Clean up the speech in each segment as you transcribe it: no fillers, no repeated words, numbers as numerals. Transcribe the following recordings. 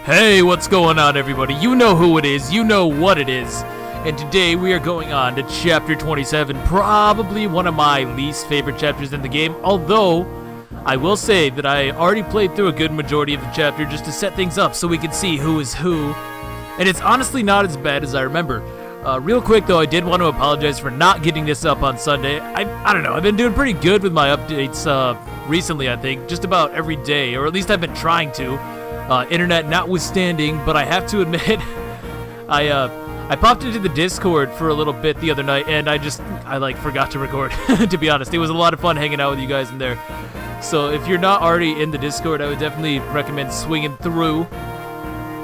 Hey, what's going on, everybody? You know who it is, you know what it is. And today we are going on to Chapter 27, probably one of my least favorite chapters in the game, although I will say that I already played through a good majority of the chapter just to set things up so we can see who is who. And it's honestly not as bad as I remember. Real quick though, I did want to apologize for not getting this up on Sunday. I don't know, I've been doing pretty good with my updates recently, I think, just about every day, or at least I've been trying to. Internet notwithstanding, but I have to admit, I popped into the Discord for a little bit the other night, and I forgot to record, to be honest. It was a lot of fun hanging out with you guys in there. So if you're not already in the Discord, I would definitely recommend swinging through.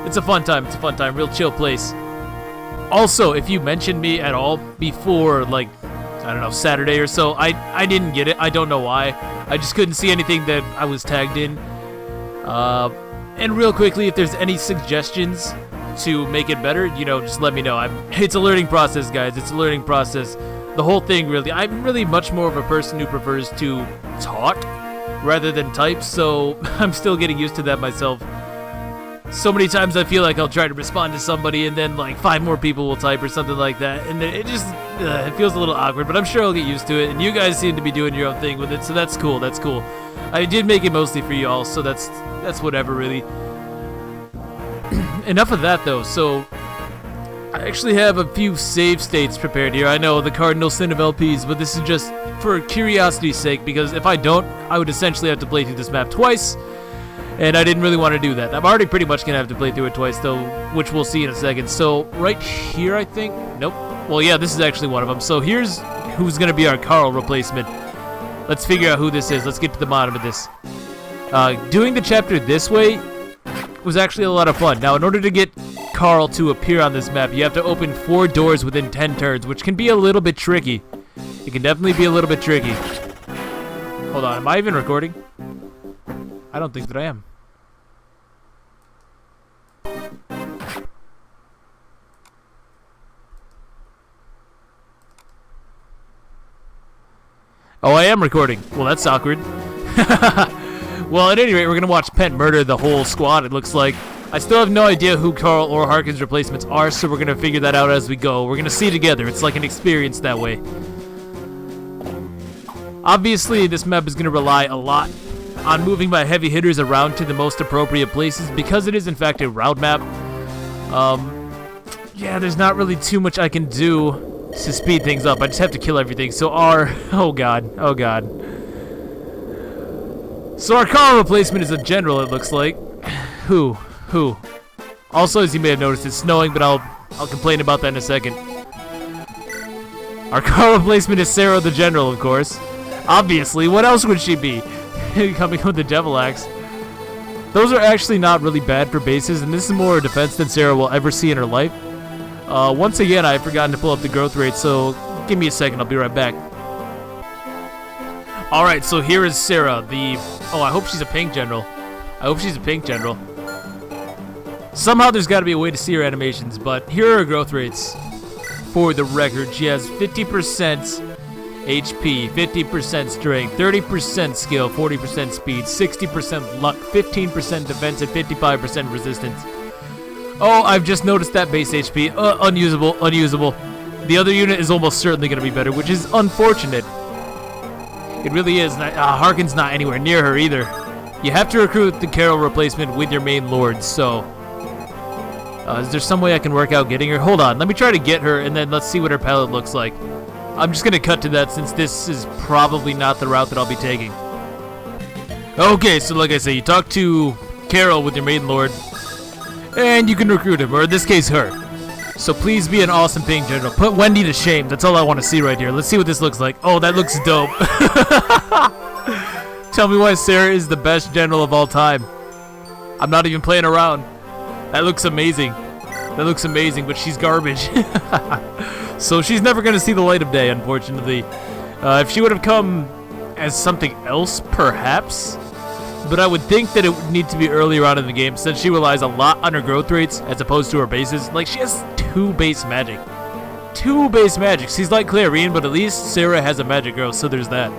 It's a fun time, real chill place. Also, if you mentioned me at all before, like, I don't know, Saturday or so, I didn't get it. I don't know why. I just couldn't see anything that I was tagged in. And real quickly, if there's any suggestions to make it better, you know, just let me know. It's a learning process, guys. It's a learning process. The whole thing, really. I'm really much more of a person who prefers to talk rather than type, so I'm still getting used to that myself. So many times I feel like I'll try to respond to somebody and then like 5 more people will type or something like that, and it just it feels a little awkward, but I'm sure I'll get used to it, and you guys seem to be doing your own thing with it, so that's cool. That's cool. I did make it mostly for y'all, so that's whatever, really. Enough of that though. So I actually have a few save states prepared here. I know, the cardinal sin of LPs, but this is just for curiosity's sake, because if I don't, I would essentially have to play through this map twice. And I didn't really want to do that. I'm already pretty much going to have to play through it twice, though, which we'll see in a second. So, right here, I think? Nope. Well, yeah, this is actually one of them. So, here's who's going to be our Carl replacement. Let's figure out who this is. Let's get to the bottom of this. Doing the chapter this way was actually a lot of fun. Now, in order to get Carl to appear on this map, you have to open 4 doors within 10 turns, which can be a little bit tricky. It can definitely be a little bit tricky. Hold on, am I even recording? I don't think that I am. Oh, I am recording. Well, that's awkward. Well, at any rate, we're going to watch Pent murder the whole squad, it looks like. I still have no idea who Carl or Harkin's replacements are, so we're going to figure that out as we go. We're going to see together. It's like an experience that way. Obviously, this map is going to rely a lot on moving my heavy hitters around to the most appropriate places, because it is, in fact, a route map. Yeah, there's not really too much I can do to speed things up. I just have to kill everything. So oh god. So our Carl replacement is a general, it looks like. Who? Also, as you may have noticed, it's snowing, but I'll complain about that in a second. Our Carl replacement is Sarah the general, of course. Obviously, what else would she be? Coming with the devil axe. Those are actually not really bad for bases, and this is more a defense than Sarah will ever see in her life. Once again, I've forgotten to pull up the growth rate, so give me a second, I'll be right back. Alright, so here is Sarah, oh, I hope she's a pink general. Somehow there's got to be a way to see her animations, but here are her growth rates. For the record, she has 50% HP, 50% strength, 30% skill, 40% speed, 60% luck, 15% defense, and 55% resistance. Oh, I've just noticed that base HP. Unusable. The other unit is almost certainly going to be better, which is unfortunate. It really is. Harkin's not anywhere near her either. You have to recruit the Carol replacement with your main lord, so... is there some way I can work out getting her? Hold on, let me try to get her, and then let's see what her palette looks like. I'm just going to cut to that, since this is probably not the route that I'll be taking. Okay, so like I say, you talk to Carol with your main lord, and you can recruit him, or in this case, her. So please be an awesome pink general. Put Wendy to shame. That's all I want to see right here. Let's see what this looks like. Oh, that looks dope. Tell me why Sarah is the best general of all time. I'm not even playing around. That looks amazing. But she's garbage. So she's never going to see the light of day, unfortunately. If she would have come as something else, perhaps. But I would think that it would need to be earlier on in the game, since she relies a lot on her growth rates as opposed to her bases. Like, she has 2 base magic. 2 base magic. She's like Clarine, but at least Sarah has a magic growth, so there's that.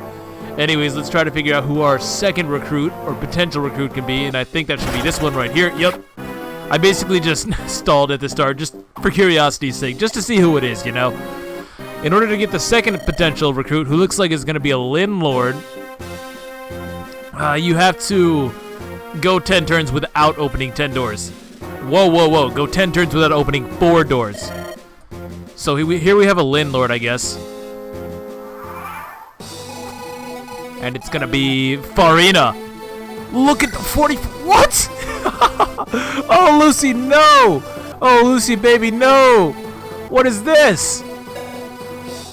Anyways, let's try to figure out who our second recruit, or potential recruit, can be, and I think that should be this one right here. Yep. I basically just stalled at the start, just for curiosity's sake, just to see who it is, you know? In order to get the second potential recruit, who looks like is going to be a Lin Lord, you have to go 10 turns without opening 10 doors. Whoa, whoa, whoa. Go 10 turns without opening 4 doors. So here we have a Lin Lord, I guess. And it's going to be Farina. Look at the 40... What? Oh, Lucy, no. Oh, Lucy, baby, no. What is this?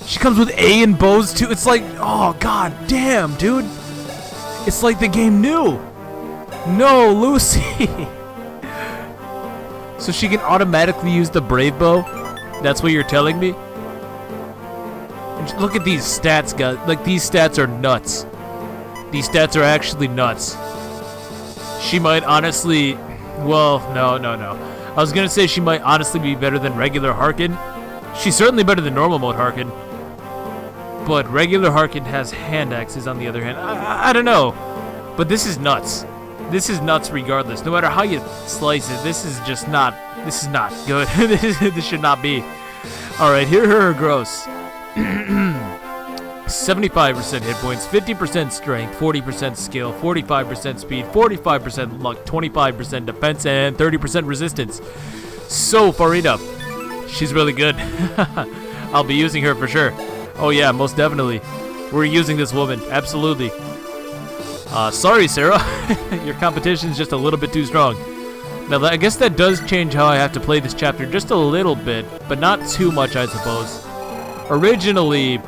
She comes with A and bows, too. It's like... Oh, god damn, dude. It's like the game knew. No, Lucy. So she can automatically use the Brave Bow? That's what you're telling me? And look at these stats, guys. Like, these stats are nuts. These stats are actually nuts. She might honestly... Well, no. I was gonna say she might honestly be better than regular Harkin. She's certainly better than normal mode Harkin. But regular Harkin has hand axes on the other hand. I don't know. But this is nuts. This is nuts regardless. No matter how you slice it, this is just not... This is not good. This should not be. Alright, here are her gross. 75% hit points, 50% strength, 40% skill, 45% speed, 45% luck, 25% defense, and 30% resistance. So, Farina, she's really good. I'll be using her for sure. Oh yeah, most definitely. We're using this woman, absolutely. Sorry, Sarah. Your competition's just a little bit too strong. Now, I guess that does change how I have to play this chapter just a little bit, but not too much, I suppose. Originally,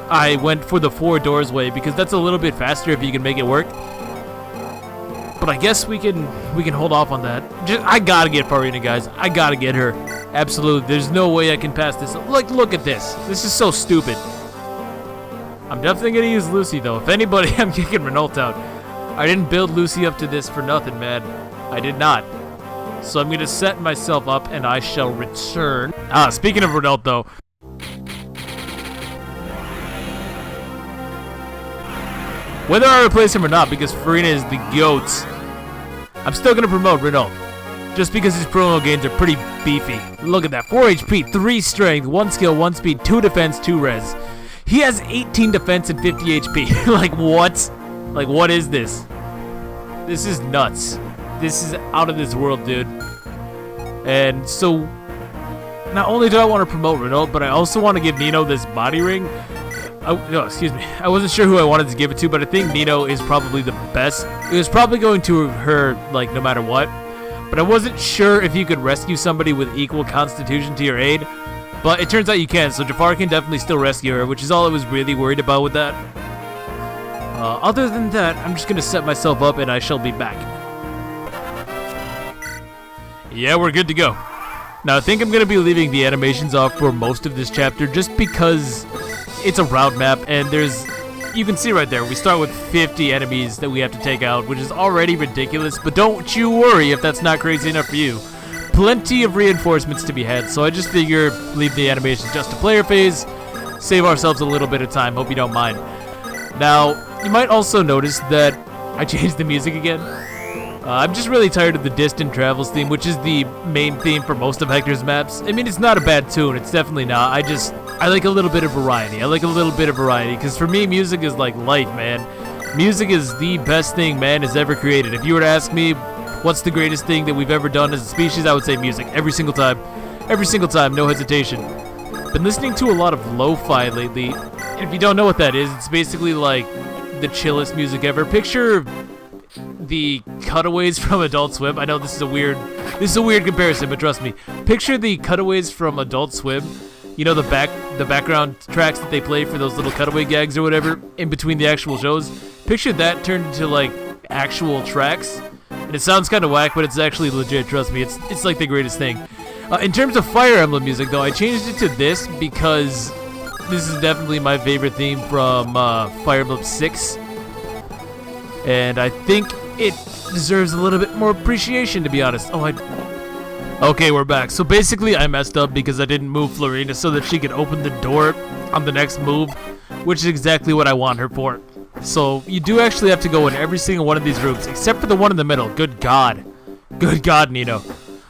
I went for the 4 doors way because that's a little bit faster if you can make it work. But I guess we can hold off on that. I gotta get Farina, guys. I gotta get her. Absolutely. There's no way I can pass this. Like, look at this. This is so stupid. I'm definitely gonna use Lucy though. If anybody, I'm kicking Renault out. I didn't build Lucy up to this for nothing, man. I did not. So I'm gonna set myself up and I shall return. Speaking of Renault though. Whether I replace him or not, because Farina is the GOAT, I'm still gonna promote Renault. Just because his promo gains are pretty beefy. Look at that. 4 HP, 3 strength, 1 skill, 1 speed, 2 defense, 2 res. He has 18 defense and 50 HP. Like, what? Like, what is this? This is nuts. This is out of this world, dude. And so, not only do I want to promote Renault, but I also want to give Nino this body ring. No, excuse me. I wasn't sure who I wanted to give it to, but I think Nino is probably the best. It was probably going to her, like, no matter what. But I wasn't sure if you could rescue somebody with equal constitution to your aid. But it turns out you can, so Jafar can definitely still rescue her, which is all I was really worried about with that. Other than that, I'm just going to set myself up and I shall be back. Yeah, we're good to go. Now, I think I'm going to be leaving the animations off for most of this chapter just because it's a route map and there's... You can see right there, we start with 50 enemies that we have to take out, which is already ridiculous, but don't you worry if that's not crazy enough for you. Plenty of reinforcements to be had, so I just figure leave the animation just to player phase, save ourselves a little bit of time, hope you don't mind. Now, you might also notice that I changed the music again. I'm just really tired of the Distant Travels theme, which is the main theme for most of Hector's maps. I mean, it's not a bad tune, it's definitely not. I like a little bit of variety. Because for me, music is like life, man. Music is the best thing man has ever created. If you were to ask me what's the greatest thing that we've ever done as a species, I would say music. Every single time, no hesitation. Been listening to a lot of lo-fi lately, and if you don't know what that is, it's basically like the chillest music ever. Picture the cutaways from Adult Swim. I know this is a weird comparison, but trust me. Picture the cutaways from Adult Swim. You know, the background tracks that they play for those little cutaway gags or whatever in between the actual shows. Picture that turned into like actual tracks. And it sounds kind of whack, but it's actually legit, trust me. It's like the greatest thing. In terms of Fire Emblem music, though, I changed it to this because this is definitely my favorite theme from Fire Emblem 6. And I think it deserves a little bit more appreciation, to be honest. Okay, we're back. So basically, I messed up because I didn't move Florina so that she could open the door on the next move, which is exactly what I want her for. So you do actually have to go in every single one of these rooms, except for the one in the middle. Good God. Good God, Nino.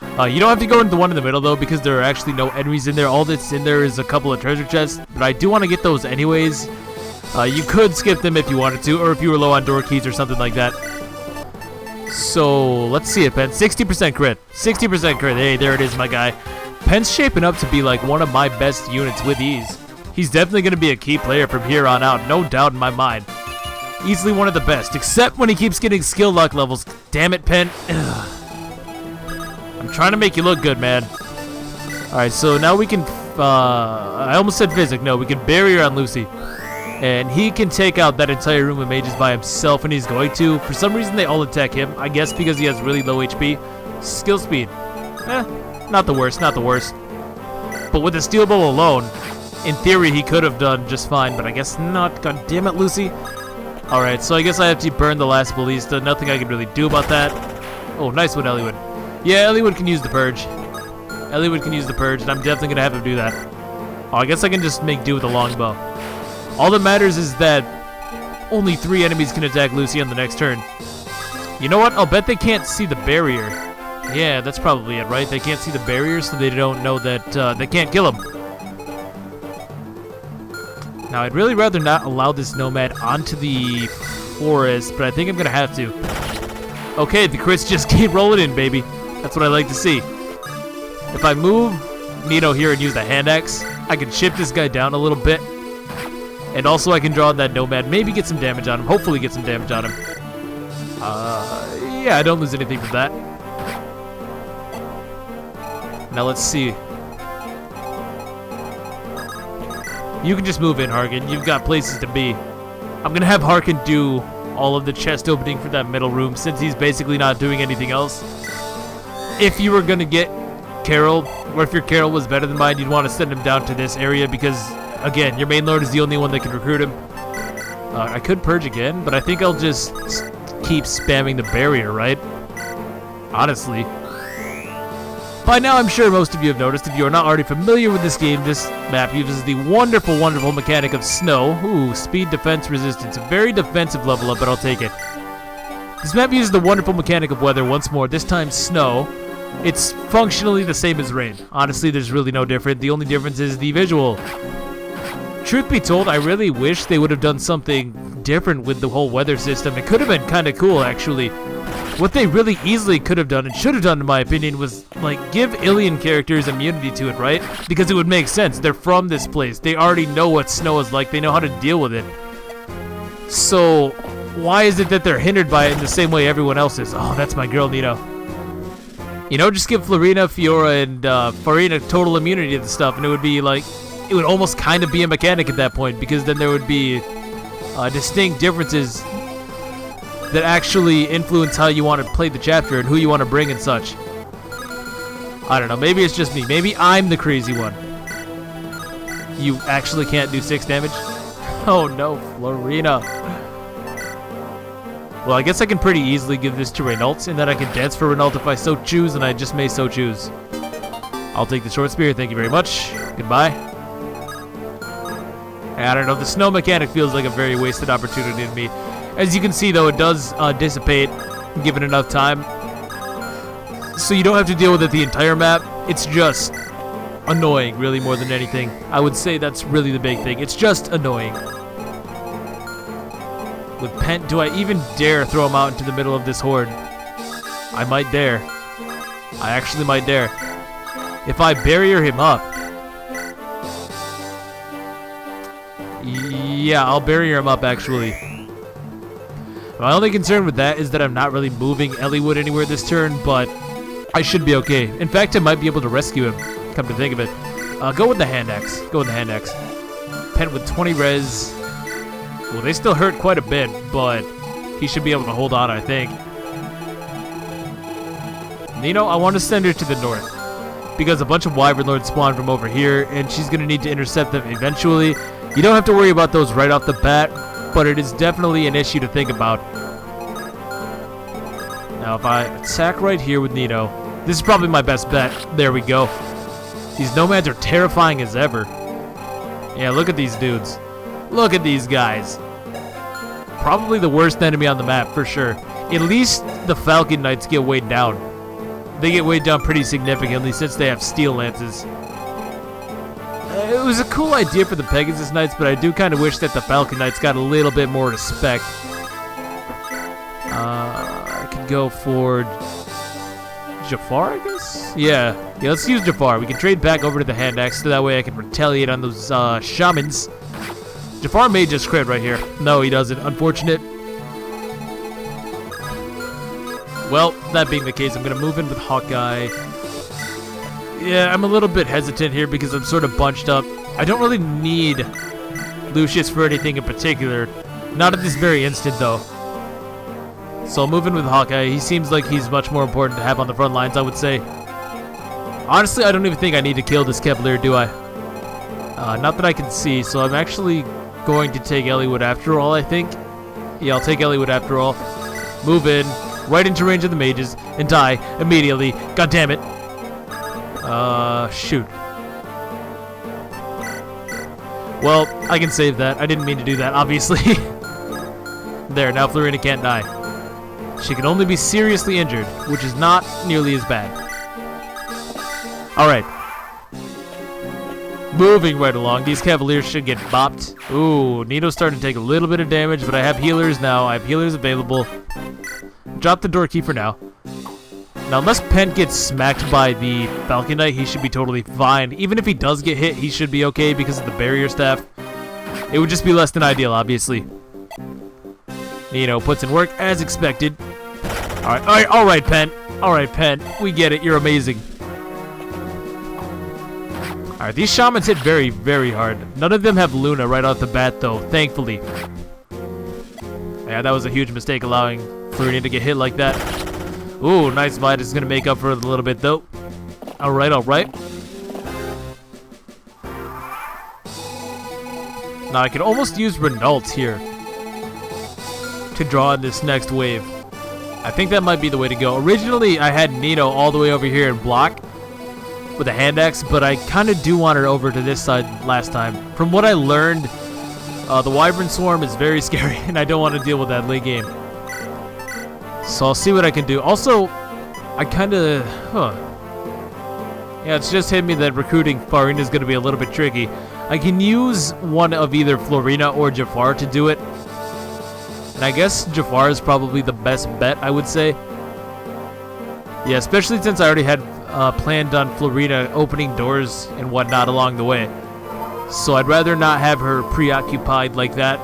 You don't have to go into the one in the middle, though, because there are actually no enemies in there. All that's in there is a couple of treasure chests, but I do want to get those anyways. You could skip them if you wanted to, or if you were low on door keys or something like that. So, let's see it, Pen. 60% crit. 60% crit. Hey, there it is, my guy. Pen's shaping up to be like one of my best units with ease. He's definitely going to be a key player from here on out, no doubt in my mind. Easily one of the best, except when he keeps getting skill luck levels. Damn it, Pen. Ugh. I'm trying to make you look good, man. Alright, so now we can, I almost said physic. No, we can barrier on Lucy. And he can take out that entire room of mages by himself, and he's going to. For some reason, they all attack him. I guess because he has really low HP. Skill speed. Not the worst, not the worst. But with the steel bow alone, in theory, he could have done just fine, but I guess not. God damn it, Lucy. Alright, so I guess I have to burn the last ballista. Nothing I can really do about that. Oh, nice one, Eliwood. Yeah, Eliwood can use the purge. Eliwood can use the purge, and I'm definitely going to have him do that. Oh, I guess I can just make do with the longbow. All that matters is that only 3 enemies can attack Lucy on the next turn. You know what? I'll bet they can't see the barrier. Yeah, that's probably it, right? They can't see the barrier, so they don't know that they can't kill him. Now, I'd really rather not allow this nomad onto the forest, but I think I'm going to have to. Okay, the crits just keep rolling in, baby. That's what I like to see. If I move Nino here and use the hand axe, I can chip this guy down a little bit. And also I can draw that nomad, maybe get some damage on him, hopefully get some damage on him. Yeah, I don't lose anything from that. Now let's see. You can just move in, Harkin. You've got places to be. I'm going to have Harkin do all of the chest opening for that middle room, since he's basically not doing anything else. If you were going to get Carol, or if your Carol was better than mine, you'd want to send him down to this area because, again, your main lord is the only one that can recruit him. I could purge again, but I think I'll just keep spamming the barrier, right? Honestly. By now, I'm sure most of you have noticed, if you are not already familiar with this game, this map uses the wonderful, wonderful mechanic of snow. Ooh, speed, defense, resistance. A very defensive level up, but I'll take it. This map uses the wonderful mechanic of weather once more, this time snow. It's functionally the same as rain. Honestly, there's really no difference. The only difference is the visual. Truth be told, I really wish they would have done something different with the whole weather system. It could have been kind of cool, actually. What they really easily could have done, and should have done in my opinion, was like give alien characters immunity to it, right? Because it would make sense. They're from this place. They already know what snow is like. They know how to deal with it. So why is it that they're hindered by it in the same way everyone else is? Oh, that's my girl, Nito. You know, just give Florina, Fiora, and Farina total immunity to the stuff, and it would be like, it would almost kind of be a mechanic at that point, because then there would be distinct differences that actually influence how you want to play the chapter and who you want to bring and such. I don't know, maybe it's just me. Maybe I'm the crazy one. You actually can't do 6 damage? Oh no, Florina. Well, I guess I can pretty easily give this to Renault, and then I can dance for Renault if I so choose, and I just may so choose. I'll take the short spear, thank you very much. Goodbye. I don't know, the snow mechanic feels like a very wasted opportunity to me. As you can see, though, it does dissipate given enough time. So you don't have to deal with it the entire map. It's just annoying, really, more than anything. I would say that's really the big thing. It's just annoying. With Pent, do I even dare throw him out into the middle of this horde? I might dare. I actually might dare. If I barrier him up... Yeah, I'll barrier him up, actually. My only concern with that is that I'm not really moving Eliwood anywhere this turn, but I should be okay. In fact, I might be able to rescue him, come to think of it. Go with the hand axe. Go with the hand axe. Pent with 20 res. Well, they still hurt quite a bit, but he should be able to hold on, I think. Nino, I want to send her to the north, because a bunch of Wyvern Lords spawn from over here, and she's going to need to intercept them eventually. You don't have to worry about those right off the bat, but it is definitely an issue to think about. Now, if I attack right here with Nino, this is probably my best bet. There we go. These nomads are terrifying as ever. Yeah, look at these dudes. Look at these guys. Probably the worst enemy on the map, for sure. At least the Falcon Knights get weighed down. they get weighed down pretty significantly since they have steel lances. It was a cool idea for the Pegasus Knights, but I do kind of wish that the Falcon Knights got a little bit more respect. I could go for Jafar, I guess? Yeah, let's use Jafar. We can trade back over to the hand axe, so that way I can retaliate on those shamans. Jafar may just crit right here. No, he doesn't. Unfortunate. Well, that being the case, I'm going to move in with Hawkeye. Yeah, I'm a little bit hesitant here because I'm sort of bunched up. I don't really need Lucius for anything in particular. Not at this very instant, though. So I'll move in with Hawkeye. He seems like he's much more important to have on the front lines, I would say. Honestly, I don't even think I need to kill this Cavalier, do I? Not that I can see, so I'm actually going to take Eliwood after all, I think. Yeah, I'll take Eliwood after all. Move in, right into range of the mages, and die immediately. God damn it. Shoot. Well, I can save that. I didn't mean to do that, obviously. There, now Florina can't die. She can only be seriously injured, which is not nearly as bad. Alright. Moving right along. These Cavaliers should get bopped. Ooh, Nito's starting to take a little bit of damage, but I have healers now. I have healers available. Drop the door key for now. Now, unless Pent gets smacked by the Falcon Knight, he should be totally fine. Even if he does get hit, he should be okay because of the barrier staff. It would just be less than ideal, obviously. Nito puts in work as expected. Alright, Pent. Alright, Pent. We get it. You're amazing. Alright, these shamans hit very, very hard. None of them have Luna right off the bat, though, thankfully. Yeah, that was a huge mistake allowing Farina to get hit like that. Ooh, nice Vitus is going to make up for it a little bit, though. Alright, alright. Now, I could almost use Renault here to draw in this next wave. I think that might be the way to go. Originally, I had Nito all the way over here in block with a hand axe, but I kind of do want her over to this side last time. From what I learned, the Wyvern Swarm is very scary, and I don't want to deal with that late game. So I'll see what I can do. Also, I kind of... Yeah, it's just hit me that recruiting Farina is going to be a little bit tricky. I can use one of either Florina or Jafar to do it. And I guess Jafar is probably the best bet, I would say. Yeah, especially since I already had planned on Florina opening doors and whatnot along the way. So I'd rather not have her preoccupied like that.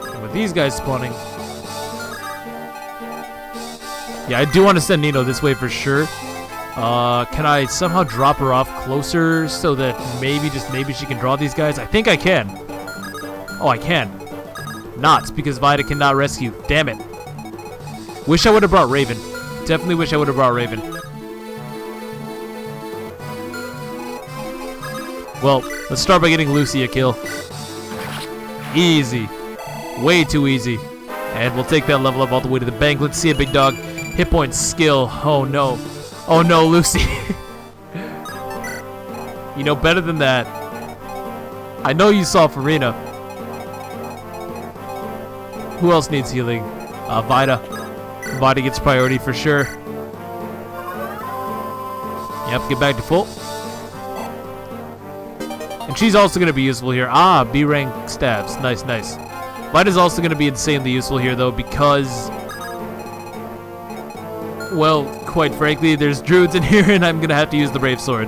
And with these guys spawning... Yeah, I do want to send Nito this way for sure. Can I somehow drop her off closer so that maybe, just maybe, she can draw these guys? I think I can. Oh, I can. Not, because Vida cannot rescue. Damn it. Wish I would have brought Raven. Definitely wish I would have brought Raven. Well, let's start by getting Lucy a kill. Easy. Way too easy. And we'll take that level up all the way to the bank. Let's see it, big dog. Hit point skill. Oh, no. Oh, no, Lucy. You know, better than that. I know you saw Farina. Who else needs healing? Vida. Vida gets priority for sure. Yep, get back to full. And she's also going to be useful here. Ah, B rank stabs. Nice, nice. Vida's also going to be insanely useful here, though, because... Well, quite frankly, there's druids in here, and I'm going to have to use the Brave Sword.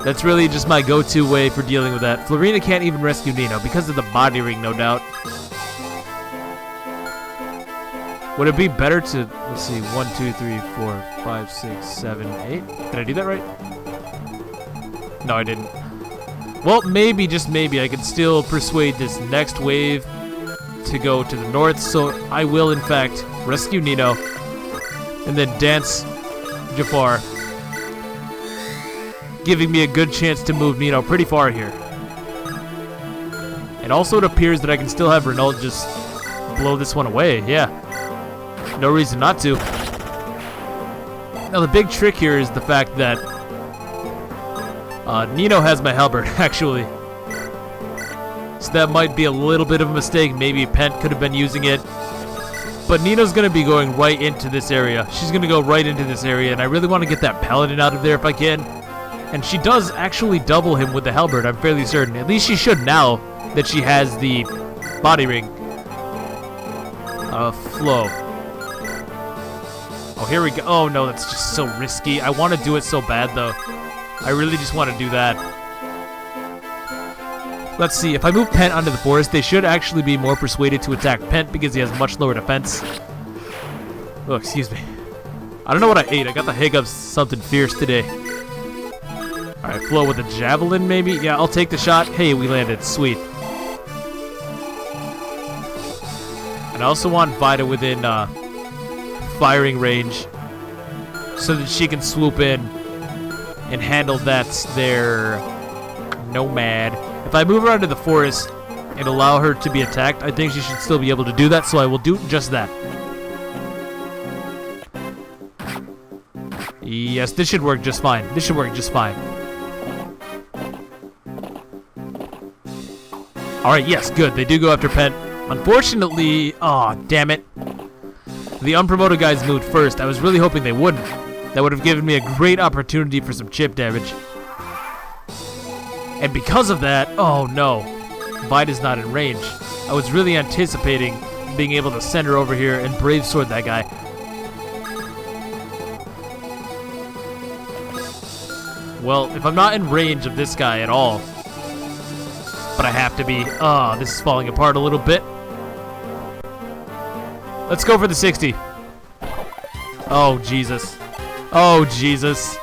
That's really just my go-to way for dealing with that. Florina can't even rescue Nino, because of the body ring, no doubt. Would it be better to, let's see, 1, 2, 3, 4, 5, 6, 7, 8? Did I do that right? No, I didn't. Well, maybe, just maybe, I could still persuade this next wave to go to the north, so I will, in fact, rescue Nino. And then dance Jafar, giving me a good chance to move Nino pretty far here. And also it appears that I can still have Renault just blow this one away. Yeah, no reason not to. Now the big trick here is the fact that Nino has my halberd, actually. So that might be a little bit of a mistake. Maybe Pent could have been using it. But Nino's going to be going right into this area. She's going to go right into this area, and I really want to get that paladin out of there if I can. And she does actually double him with the halberd, I'm fairly certain. At least she should now that she has the body ring. Flo. Oh, here we go. Oh, no, that's just so risky. I want to do it so bad, though. I really just want to do that. Let's see. If I move Pent onto the forest, they should actually be more persuaded to attack Pent because he has much lower defense. Oh, excuse me. I don't know what I ate. I got the hiccups something fierce today. Alright, Flo with a javelin, maybe? Yeah, I'll take the shot. Hey, we landed. Sweet. And I also want Vida within firing range so that she can swoop in and handle that their nomad. If I move her onto the forest and allow her to be attacked, I think she should still be able to do that, so I will do just that. Yes, this should work just fine. This should work just fine. Alright, yes, good. They do go after Pent. Unfortunately, aw, damn it. The unpromoted guys moved first. I was really hoping they wouldn't. That would have given me a great opportunity for some chip damage. And because of that, oh no, Vida's not in range. I was really anticipating being able to send her over here and brave sword that guy. Well, if I'm not in range of this guy at all, but I have to be, this is falling apart a little bit. Let's go for the 60. Oh, Jesus. Oh, Jesus.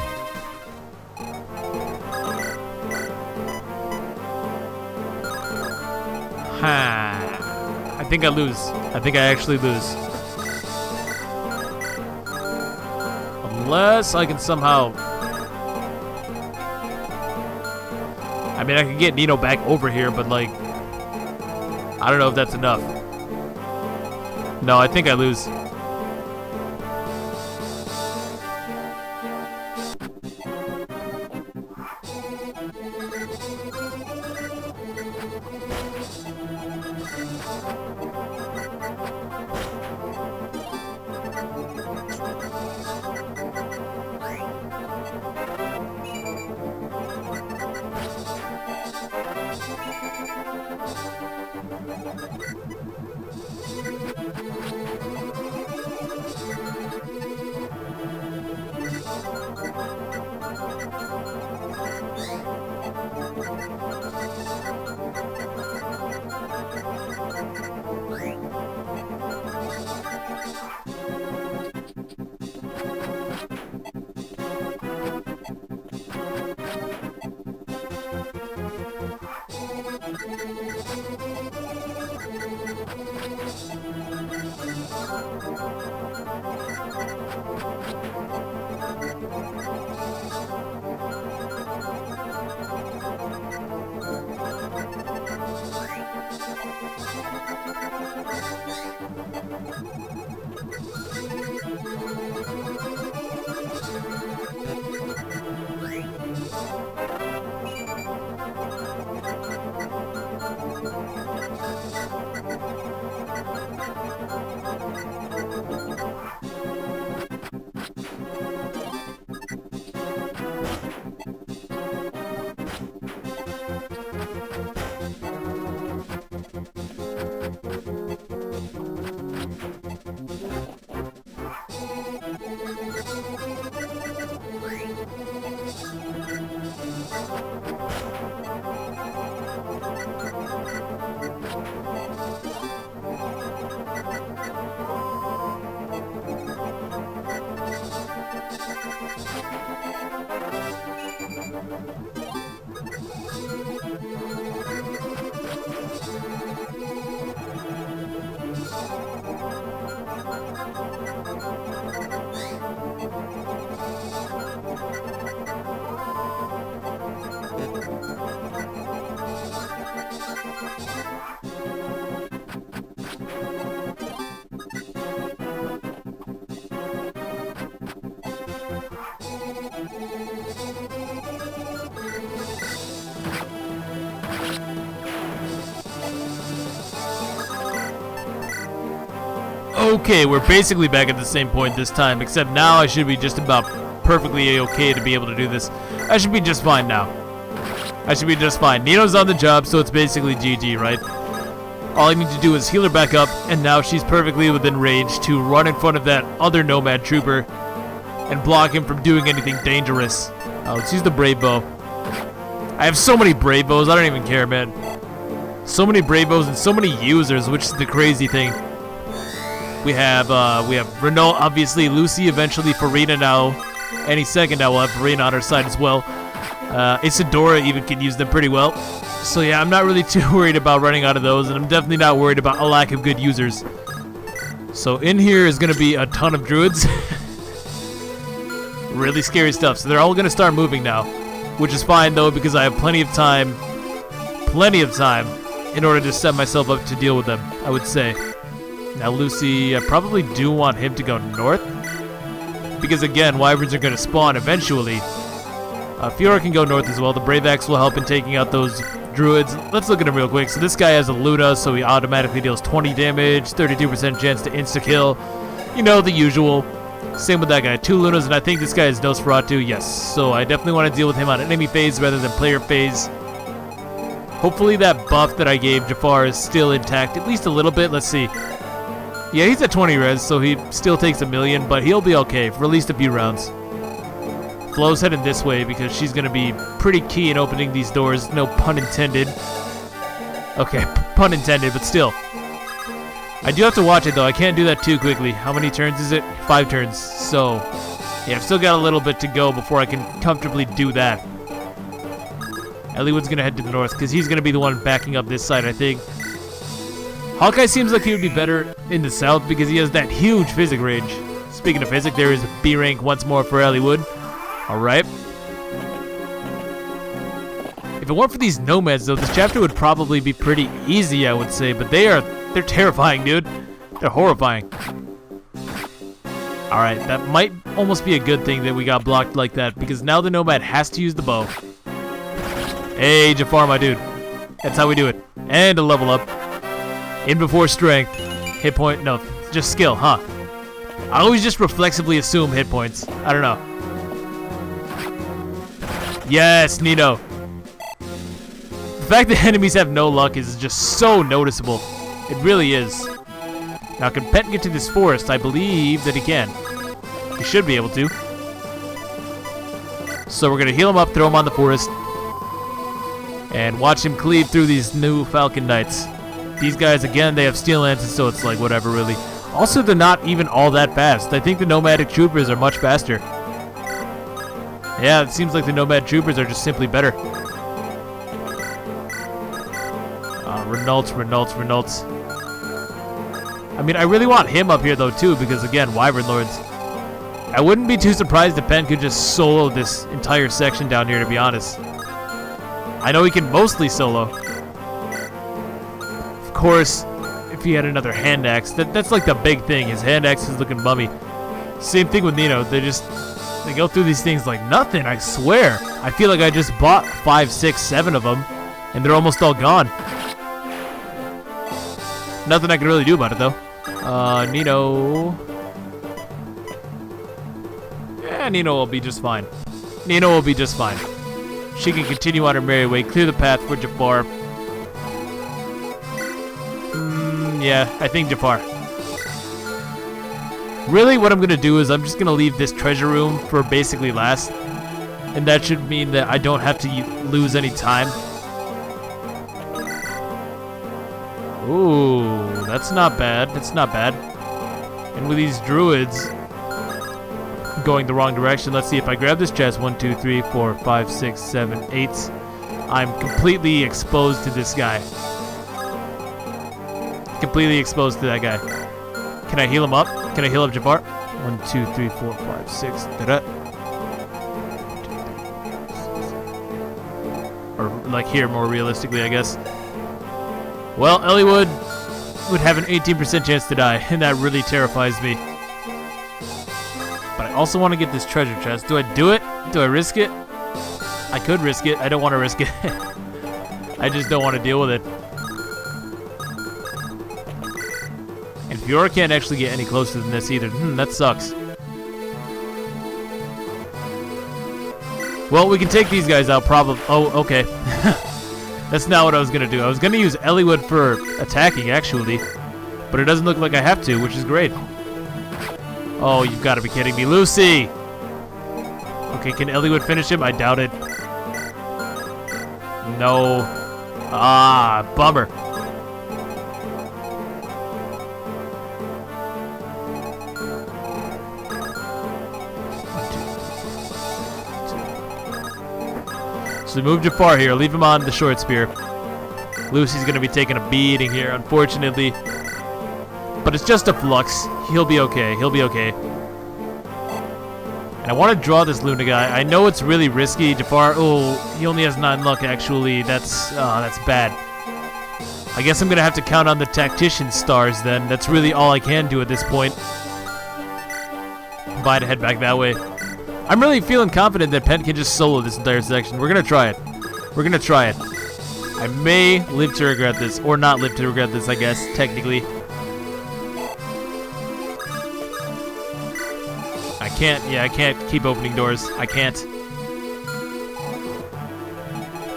I think I lose. I think I actually lose. Unless I can somehow... I mean, I can get Nino back over here, but like... I don't know if that's enough. No, I think I lose. Okay, we're basically back at the same point this time, except now I should be just about perfectly okay to be able to do this. I should be just fine now. I should be just fine. Nino's on the job, so it's basically GG, right? All I need to do is heal her back up, and now she's perfectly within range to run in front of that other Nomad Trooper and block him from doing anything dangerous. Let's use the Brave Bow. I have so many Brave Bows, I don't even care, man. So many Brave Bows and so many users, which is the crazy thing. We have Renault, obviously, Lucy, eventually Farina now. Any second now we'll have Farina on our side as well. Isadora even can use them pretty well. So yeah, I'm not really too worried about running out of those, and I'm definitely not worried about a lack of good users. So in here is going to be a ton of druids. Really scary stuff. So they're all going to start moving now, which is fine though, because I have plenty of time in order to set myself up to deal with them, I would say. Now Lucy, I probably do want him to go north, because again, wyverns are going to spawn eventually. Fiora can go north as well. The Brave Axe will help in taking out those druids. Let's look at him real quick. So this guy has a Luna, so he automatically deals 20 damage, 32% chance to insta-kill. You know, the usual. Same with that guy. 2 Lunas, and I think this guy is Nosferatu. Yes, so I definitely want to deal with him on enemy phase rather than player phase. Hopefully that buff that I gave Jafar is still intact, at least a little bit. Let's see. Yeah, he's at 20 res, so he still takes a million, but he'll be okay for at least a few rounds. Flo's heading this way because she's going to be pretty key in opening these doors. No pun intended. Okay, pun intended, but still. I do have to watch it, though. I can't do that too quickly. How many turns is it? 5 turns. So, yeah, I've still got a little bit to go before I can comfortably do that. Eliwood's going to head to the north because he's going to be the one backing up this side, I think. Hawkeye seems like he would be better in the south because he has that huge physic range. Speaking of physic, there is B rank once more for Eliwood. Alright. If it weren't for these nomads, though, this chapter would probably be pretty easy, I would say. But they're terrifying, dude. They're horrifying. Alright, that might almost be a good thing that we got blocked like that, because now the nomad has to use the bow. Hey, Jafar, my dude. That's how we do it. And a level up. In before strength. Hit point, no, just skill, huh? I always just reflexively assume hit points. I don't know. Yes, Nino. The fact that enemies have no luck is just so noticeable. It really is. Now, can Pet get to this forest? I believe that he can. He should be able to. So we're going to heal him up, throw him on the forest, and watch him cleave through these new Falcon Knights. These guys, again, they have steel lances, so it's like whatever, really. Also, they're not even all that fast. I think the nomadic troopers are much faster. Yeah, it seems like the nomad troopers are just simply better. Renaults. I mean, I really want him up here, though, too, because, again, Wyvern Lords. I wouldn't be too surprised if Pen could just solo this entire section down here, to be honest. I know he can mostly solo. Of course, if he had another hand axe, that's like the big thing. His hand axe is looking bummy. Same thing with Nino. They go through these things like nothing, I swear. I feel like I just bought 5, 6, 7 of them, and they're almost all gone. Nothing I can really do about it, though. Nino. Yeah, Nino will be just fine. Nino will be just fine. She can continue on her merry way, clear the path for Jafar. Yeah, I think Jafar. Really, what I'm going to do is I'm just going to leave this treasure room for basically last. And that should mean that I don't have to lose any time. Ooh, that's not bad. That's not bad. And with these druids going the wrong direction, let's see if I grab this chest. 1, 2, 3, 4, 5, 6, 7, 8. I'm completely exposed to this guy. Completely exposed to that guy. Can I heal him up? Can I heal up Jafar? 1, 2, 3, 4, 5, 6. Da-da. Or like here, more realistically, I guess. Well, Eliwood would have an 18% chance to die, and that really terrifies me. But I also want to get this treasure chest. Do I do it? Do I risk it? I could risk it. I don't want to risk it. I just don't want to deal with it. In Fiora can't actually get any closer than this either. That sucks. Well, we can take these guys out probably. Oh, okay. That's not what I was going to do. I was going to use Eliwood for attacking, actually. But it doesn't look like I have to, which is great. Oh, you've got to be kidding me. Lucy! Okay, can Eliwood finish him? I doubt it. No. Ah, bummer. So move Jafar here. Leave him on the short spear. Lucy's going to be taking a beating here, unfortunately. But it's just a flux. He'll be okay. He'll be okay. And I want to draw this Luna guy. I know it's really risky. Jafar, oh, he only has 9 luck, actually. That's bad. I guess I'm going to have to count on the Tactician stars, then. That's really all I can do at this point. Bye to head back that way. I'm really feeling confident that Pen can just solo this entire section. We're going to try it. We're going to try it. I may live to regret this, or not live to regret this, I guess, technically. I can't keep opening doors. I can't.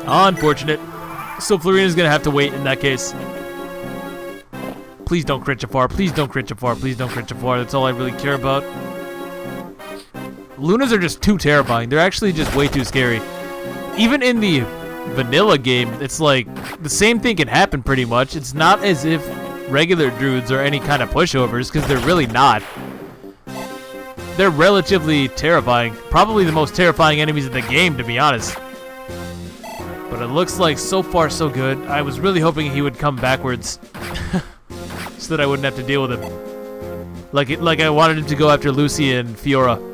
Unfortunate. So Florina's going to have to wait in that case. Please don't crit Jafar. Please don't crit Jafar. Please don't crit Jafar. That's all I really care about. Lunas are just too terrifying. They're actually just way too scary. Even in the vanilla game, it's like the same thing can happen pretty much. It's not as if regular druids are any kind of pushovers, because they're really not. They're relatively terrifying. Probably the most terrifying enemies in the game, to be honest. But it looks like so far so good. I was really hoping he would come backwards so that I wouldn't have to deal with him. Like I wanted him to go after Lucy and Fiora.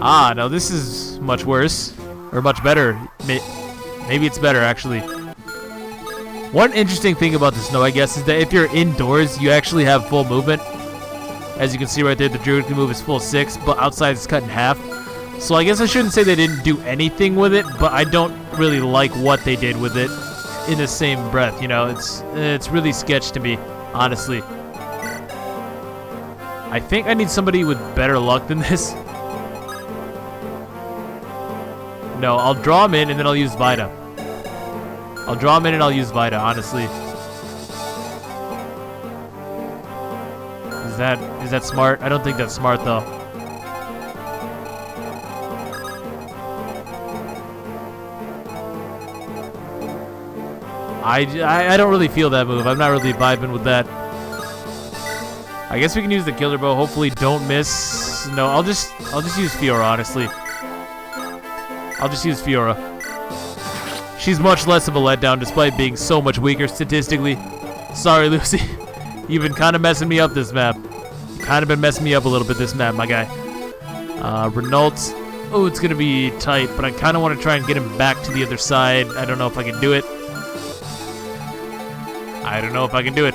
Ah, no, this is much worse. Or much better. Maybe it's better, actually. One interesting thing about the snow, I guess, is that if you're indoors, you actually have full movement. As you can see right there, the druid can move his full 6, but outside it's cut in half. So I guess I shouldn't say they didn't do anything with it, but I don't really like what they did with it in the same breath, you know? It's really sketch to me, honestly. I think I need somebody with better luck than this. No, I'll draw him in and then I'll use Vita. I'll draw him in and I'll use Vita, honestly. Is that smart? I don't think that's smart, though. I don't really feel that move. I'm not really vibing with that. I guess we can use the killer bow. Hopefully don't miss. No, I'll just use Fiora, honestly. I'll just use Fiora. She's much less of a letdown despite being so much weaker statistically. Sorry, Lucy. You've been kind of messing me up this map. Kind of been messing me up a little bit this map, my guy. Renault. Oh, it's going to be tight, but I kind of want to try and get him back to the other side. I don't know if I can do it. I don't know if I can do it.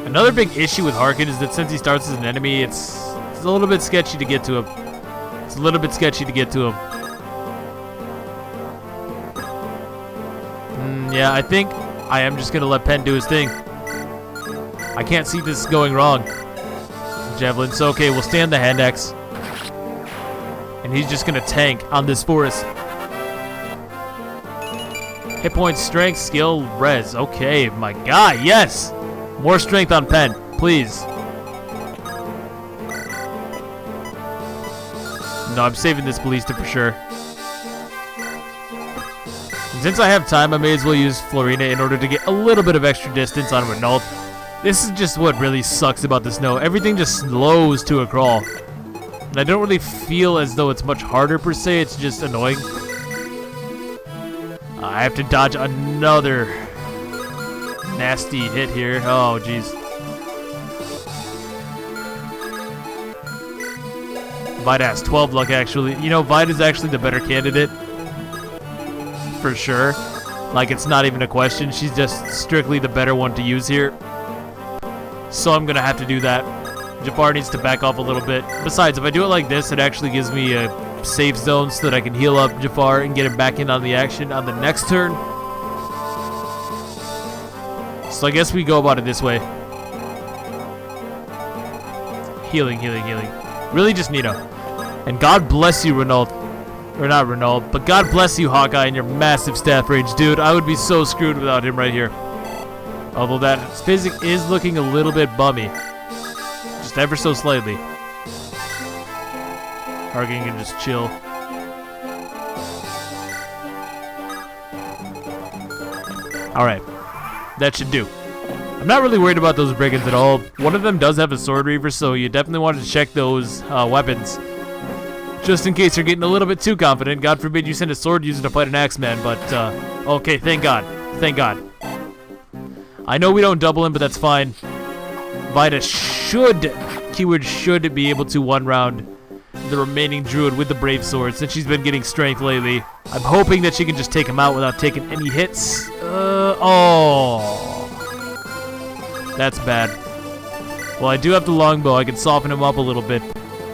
Another big issue with Harkin is that since he starts as an enemy, it's a little bit sketchy to get to him. It's a little bit sketchy to get to him. Yeah, I think I am just going to let Pen do his thing. I can't see this going wrong. Javelin, so okay, we'll stay on the hand axe. And he's just going to tank on this forest. Hit points, strength, skill, res. Okay, my guy, yes! More strength on Pen, please. No, I'm saving this Ballista for sure. And since I have time, I may as well use Farina in order to get a little bit of extra distance on Renault. This is just what really sucks about the snow. Everything just slows to a crawl. And I don't really feel as though it's much harder per se, it's just annoying. I have to dodge another nasty hit here. Oh, jeez. Vita has 12 luck, actually. You know, Vita's actually the better candidate. For sure. Like, it's not even a question. She's just strictly the better one to use here. So I'm going to have to do that. Jafar needs to back off a little bit. Besides, if I do it like this, it actually gives me a safe zone so that I can heal up Jafar and get him back in on the action on the next turn. so I guess we go about it this way. Healing, healing, healing. Really just Nino. And God bless you, Renault. Or not Renault, but God bless you, Hawkeye, and your massive staff range. Dude, I would be so screwed without him right here. Although that physic is looking a little bit bummy. Just ever so slightly. Harkin can just chill. Alright. That should do. I'm not really worried about those brigands at all. One of them does have a sword reaver, so you definitely want to check those weapons. Just in case you're getting a little bit too confident. God forbid you send a sword user to fight an axeman, but okay, thank God. Thank God. I know we don't double him, but that's fine. Vida should, keyword should, be able to one round the remaining druid with the brave sword since she's been getting strength lately. I'm hoping that she can just take him out without taking any hits. Oh. That's bad. Well, I do have the longbow. I can soften him up a little bit.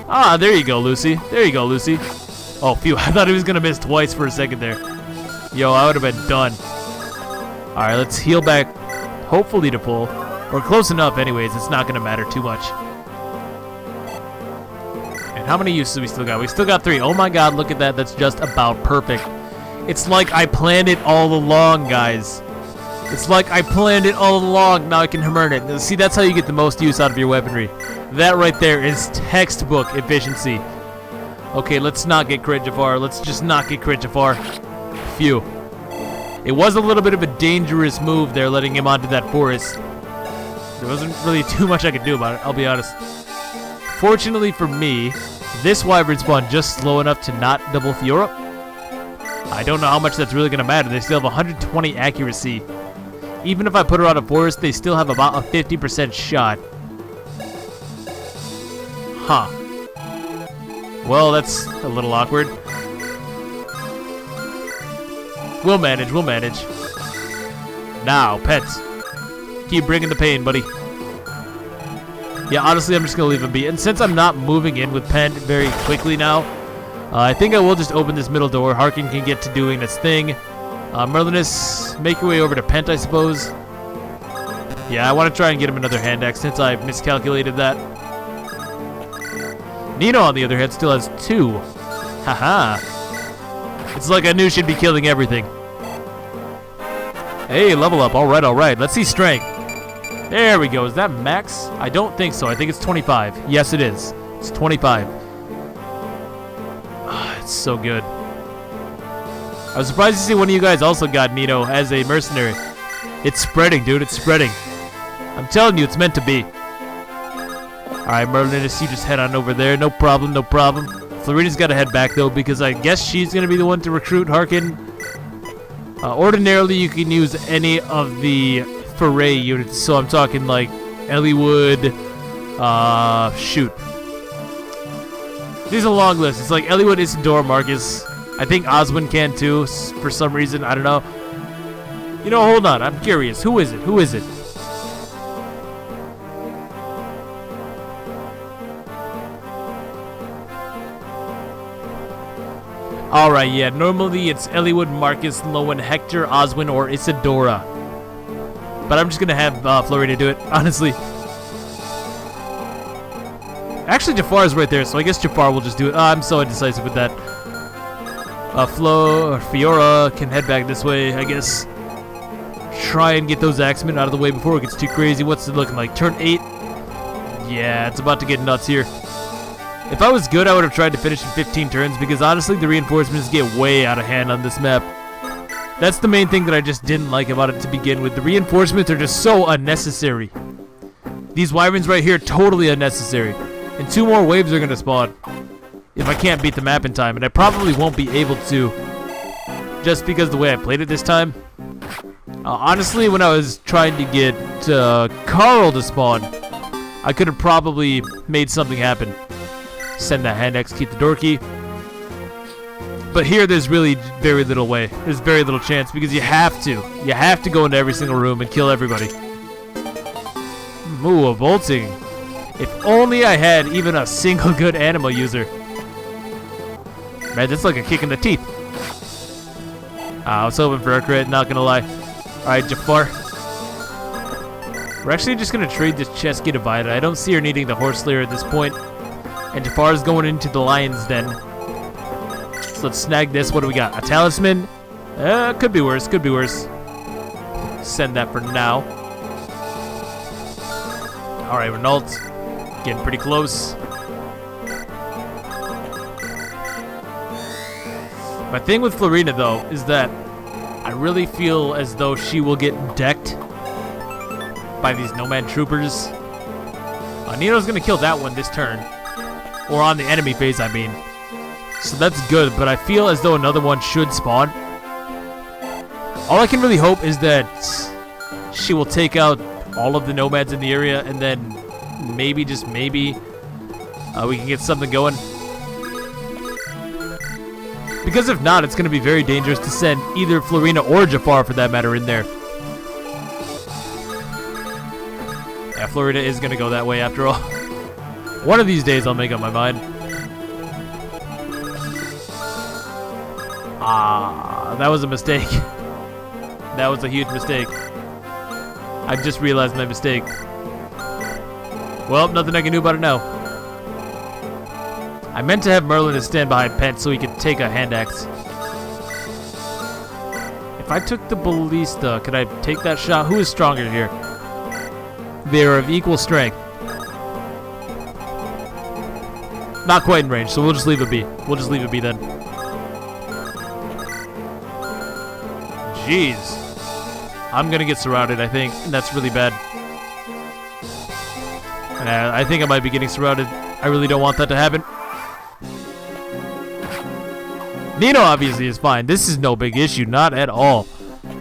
Ah, there you go, Lucy. There you go, Lucy. Oh, phew. I thought he was going to miss twice for a second there. Yo, I would have been done. Alright, let's heal back. Hopefully to full. Or close enough anyways. It's not going to matter too much. And how many uses do we still got? We still got 3. Oh my god, look at that. That's just about perfect. It's like I planned it all along, guys. It's like I planned it all along. Now I can hammer it. See, that's how you get the most use out of your weaponry. That right there is textbook efficiency. Okay, let's not get crit Jafar. Let's just not get crit Jafar. Phew. It was a little bit of a dangerous move there, letting him onto that forest. There wasn't really too much I could do about it, I'll be honest. Fortunately for me, this wyvern spawned just slow enough to not double Fiora. I don't know how much that's really going to matter. They still have 120 accuracy. Even if I put her on a forest, they still have about a 50% shot. Huh. Well, that's a little awkward. We'll manage, we'll manage. Now, pets. Keep bringing the pain, buddy. Yeah, honestly, I'm just going to leave him be. And since I'm not moving in with Pent very quickly now, I think I will just open this middle door. Harkin can get to doing its thing. Merlinus, make your way over to Pent, I suppose. Yeah, I want to try and get him another hand axe since I've miscalculated that. Nino, on the other hand, still has 2. Haha. It's like I knew she'd be killing everything. Hey, level up. Alright, alright. Let's see strength. There we go. Is that max? I don't think so. I think it's 25. Yes, it is. It's 25. It's so good. I was surprised to see one of you guys also got Nino as a mercenary. It's spreading, dude. It's spreading. I'm telling you, it's meant to be. Alright, Merlinus, you just head on over there. No problem, no problem. Florina's got to head back, though, because I guess she's going to be the one to recruit Harkin. Ordinarily, you can use any of the foray units, so I'm talking like Elliewood, shoot. There's a long list. It's like Elliewood, Isidore, Marcus. I think Oswin can too, for some reason. I don't know. You know, hold on. I'm curious. Who is it? Who is it? Alright, yeah. Normally it's Elliewood, Marcus, Lowen, Hector, Oswin, or Isadora. But I'm just going to have Florina do it, honestly. Actually, Jafar is right there, so I guess Jafar will just do it. I'm so indecisive with that. Flo or Fiora can head back this way, I guess. Try and get those axemen out of the way before it gets too crazy. What's it looking like? Turn 8? Yeah, it's about to get nuts here. If I was good, I would have tried to finish in 15 turns, because honestly, the reinforcements get way out of hand on this map. That's the main thing that I just didn't like about it to begin with. The reinforcements are just so unnecessary. These wyverns right here, totally unnecessary. And 2 more waves are going to spawn if I can't beat the map in time. And I probably won't be able to, just because of the way I played it this time. Honestly, when I was trying to get Carl to spawn, I could have probably made something happen. Send that hand X, keep the door key. But here, there's really very little way. There's very little chance, because you have to. You have to go into every single room and kill everybody. Ooh, a bolting. If only I had even a single good animal user. Man, that's like a kick in the teeth. I was hoping for a crit, not gonna lie. Alright, Jafar. We're actually just going to trade this chest, get divided. I don't see her needing the Horse Slayer at this point. And Jafar's going into the Lion's Den. So let's snag this. What do we got? A Talisman? Could be worse, could be worse. Send that for now. Alright, Renault. Getting pretty close. My thing with Farina, though, is that I really feel as though she will get decked by these Nomad Troopers. Nino's going to kill that one this turn. Or on the enemy phase, I mean. So that's good, but I feel as though another one should spawn. All I can really hope is that she will take out all of the Nomads in the area, and then maybe, just maybe, we can get something going. Because if not, it's going to be very dangerous to send either Farina or Jafar, for that matter, in there. Yeah, Florida is going to go that way after all. One of these days I'll make up my mind. That was a mistake. That was a huge mistake. I've just realized my mistake. Well, nothing I can do about it now. I meant to have Merlin to stand behind Pent so he could take a hand axe. If I took the Ballista, could I take that shot? Who is stronger here? They are of equal strength. Not quite in range, so we'll just leave it be. We'll just leave it be then. Jeez. I'm gonna get surrounded, I think, and that's really bad. I think I might be getting surrounded. I really don't want that to happen. Nino obviously is fine. This is no big issue, not at all.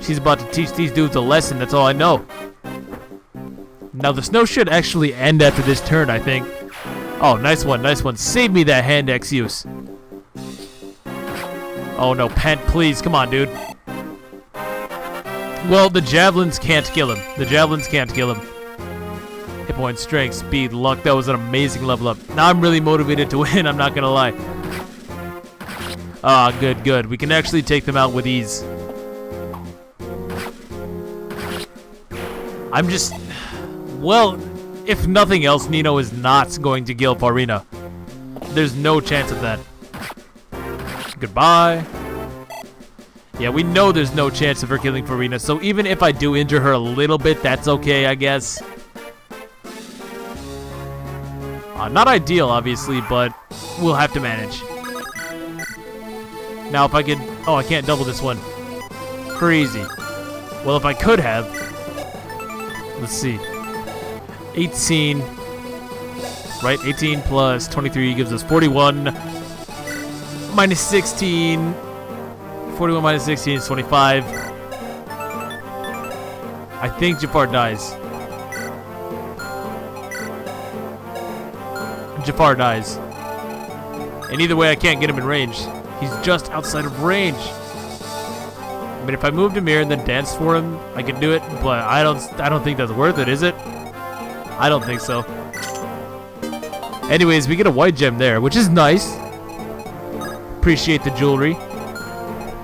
She's about to teach these dudes a lesson, that's all I know. Now the snow should actually end after this turn, I think. Oh, nice one, nice one. Save me that hand axe use. Oh no, Pent, please, come on, dude. Well, the javelins can't kill him. The javelins can't kill him. Hit point, strength, speed, luck. That was an amazing level up. Now I'm really motivated to win, I'm not gonna lie. Ah, good, good. We can actually take them out with ease. I'm just... Well, if nothing else, Nino is not going to kill Farina. There's no chance of that. Goodbye. Yeah, we know there's no chance of her killing Farina, so even if I do injure her a little bit, that's okay, I guess. Not ideal, obviously, but we'll have to manage. Now, if I could... Oh, I can't double this one. Crazy. Well, if I could have... Let's see. 18. Right? 18 plus 23 gives us 41. Minus 16. 41 minus 16 is 25. I think Jafar dies. Jafar dies. And either way, I can't get him in range. He's just outside of range. I mean, if I moved him here and then danced for him, I could do it, but I don't think that's worth it, is it? I don't think so. Anyways, we get a white gem there, which is nice. Appreciate the jewelry.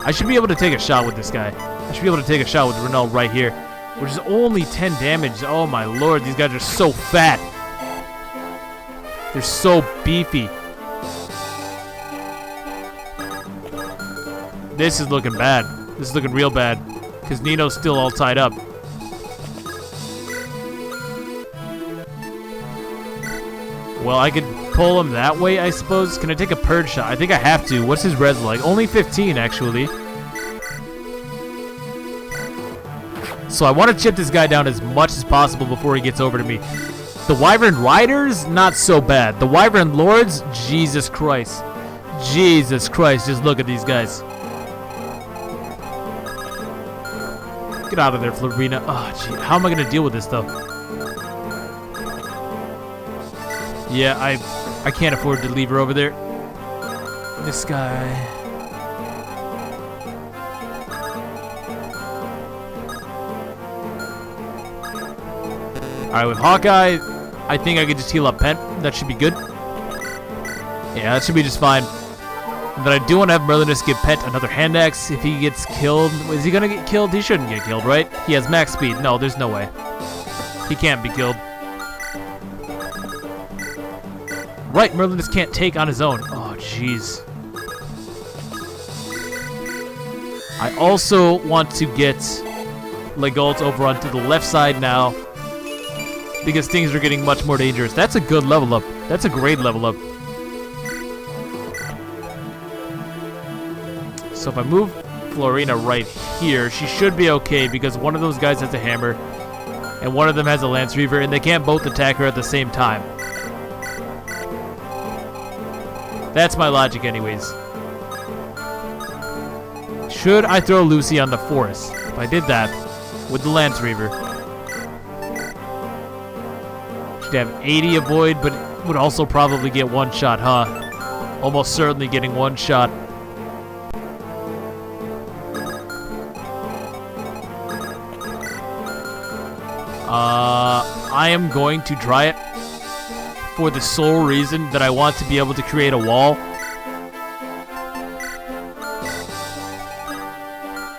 I should be able to take a shot with this guy. I should be able to take a shot with Renault right here, which is only 10 damage. Oh my lord, these guys are so fat. They're so beefy. This is looking bad. This is looking real bad, because Nino's still all tied up. Well, I could pull him that way, I suppose. Can I take a purge shot? I think I have to. What's his res like? Only 15, actually. So I want to chip this guy down as much as possible before he gets over to me. The Wyvern Riders, not so bad. The Wyvern Lords, Jesus Christ. Jesus Christ, just look at these guys. Get out of there, Farina. Oh, gee. How am I going to deal with this, though? Yeah, I can't afford to leave her over there. This guy... Alright, with Hawkeye, I think I could just heal up Pent. That should be good. Yeah, that should be just fine. But I do want to have Merlin just give Pent another hand axe if he gets killed. Is he going to get killed? He shouldn't get killed, right? He has max speed. No, there's no way. He can't be killed. Right, Merlin just can't take on his own. Oh, jeez. I also want to get Legault over onto the left side now because things are getting much more dangerous. That's a good level up. That's a great level up. So if I move Florina right here, she should be okay because one of those guys has a hammer and one of them has a Lance Reaver, and they can't both attack her at the same time. That's my logic anyways. Should I throw Lucy on the forest? If I did that with the Lance Reaver, she'd have 80 avoid, but would also probably get one shot, huh? Almost certainly getting one shot. I am going to try it for the sole reason that I want to be able to create a wall.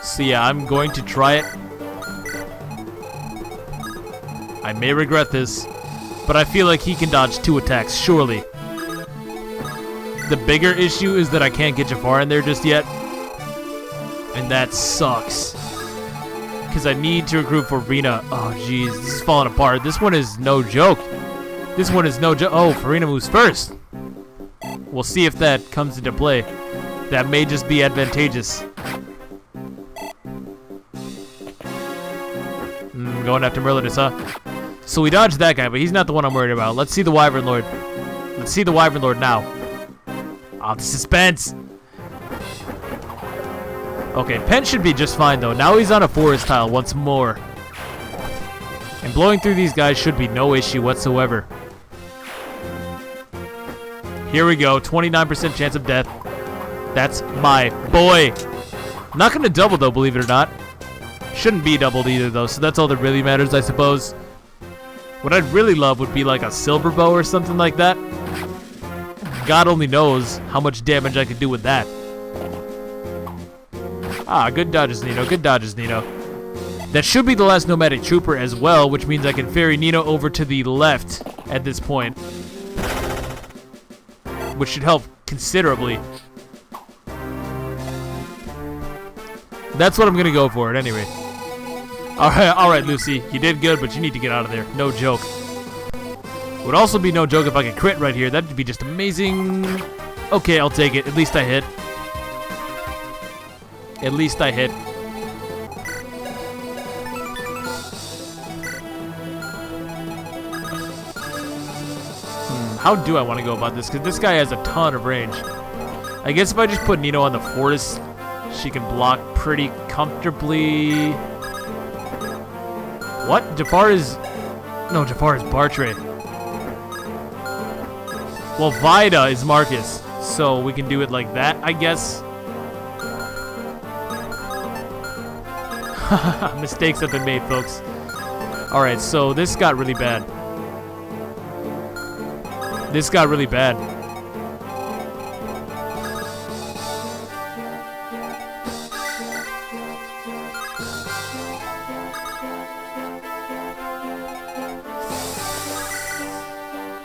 So yeah, I'm going to try it. I may regret this, but I feel like he can dodge 2 attacks, surely. The bigger issue is that I can't get Jafar in there just yet, and that sucks. Because I need to recruit for Farina. Oh, jeez. This is falling apart. This one is no joke. This one is no joke. Oh, Farina moves first. We'll see if that comes into play. That may just be advantageous. Going after Merlinus, huh? So we dodged that guy, but he's not the one I'm worried about. Let's see the Wyvern Lord. Let's see the Wyvern Lord now. Oh, the suspense. Okay, Pen should be just fine, though. Now he's on a forest tile once more. And blowing through these guys should be no issue whatsoever. Here we go. 29% chance of death. That's my boy. Not going to double, though, believe it or not. Shouldn't be doubled either, though, so that's all that really matters, I suppose. What I'd really love would be like a silver bow or something like that. God only knows how much damage I could do with that. Ah, good dodges, Nino. Good dodges, Nino. That should be the last nomadic trooper as well, which means I can ferry Nino over to the left at this point. Which should help considerably. That's what I'm going to go for at any rate. Alright, Lucy. You did good, but you need to get out of there. No joke. Would also be no joke if I could crit right here. That'd be just amazing. Okay, I'll take it. At least I hit. At least I hit. How do I want to go about this? Because this guy has a ton of range. I guess if I just put Nino on the forest, she can block pretty comfortably. What? Jafar is... No, Jafar is Bartre. Well, Vida is Marcus. So we can do it like that, I guess. Mistakes have been made, folks. Alright, so this got really bad. This got really bad.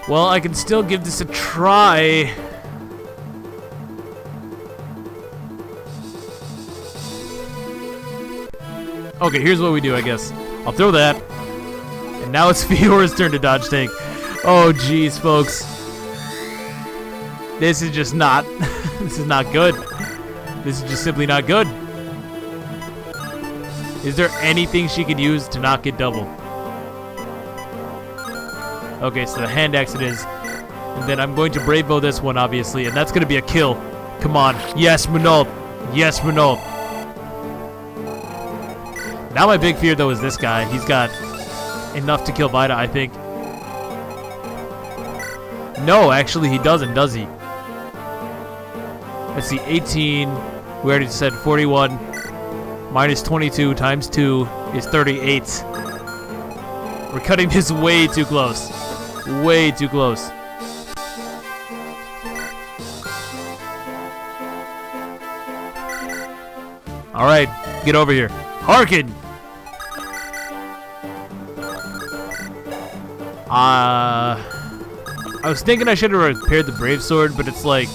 Well, I can still give this a try. Okay, here's what we do, I guess. I'll throw that. And now it's Fiora's turn to dodge tank. Oh, jeez, folks. This is just not... this is not good. This is just simply not good. Is there anything she could use to not get doubled? Okay, so the hand axe it is. And then I'm going to Brave Bow this one, obviously. And that's going to be a kill. Come on. Yes, Renault. Yes, Renault. Now my big fear, though, is this guy. He's got enough to kill Vida, I think. No, actually, he doesn't, does he? Let's see, 18. We already said 41. Minus 22 times 2 is 38. We're cutting this way too close. Way too close. Alright, get over here. Harkin! I was thinking I should have repaired the Brave Sword, but it's like...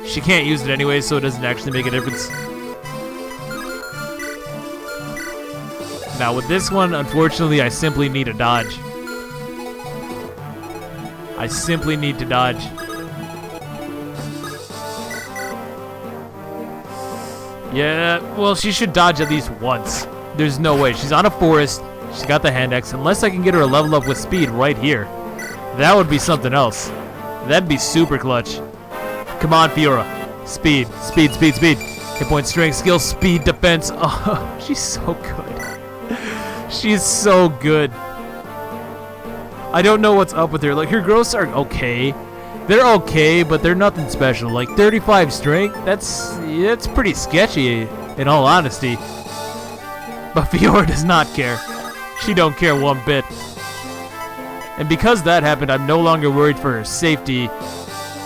she can't use it anyway, so it doesn't actually make a difference. Now with this one, unfortunately, I simply need a dodge. I simply need to dodge. Yeah, well, she should dodge at least once. There's no way. She's on a forest. She's got the hand axe. Unless I can get her a level up with speed right here. That would be something else. That'd be super clutch. Come on, Fiora. Speed, speed, speed, speed. Hit point, strength, skill, speed, defense. Oh, she's so good. She's so good. I don't know what's up with her. Like, her growths are okay. They're okay, but they're nothing special. Like, 35 strength, that's pretty sketchy, in all honesty. But Fiora does not care. She don't care one bit. And because that happened, I'm no longer worried for her safety,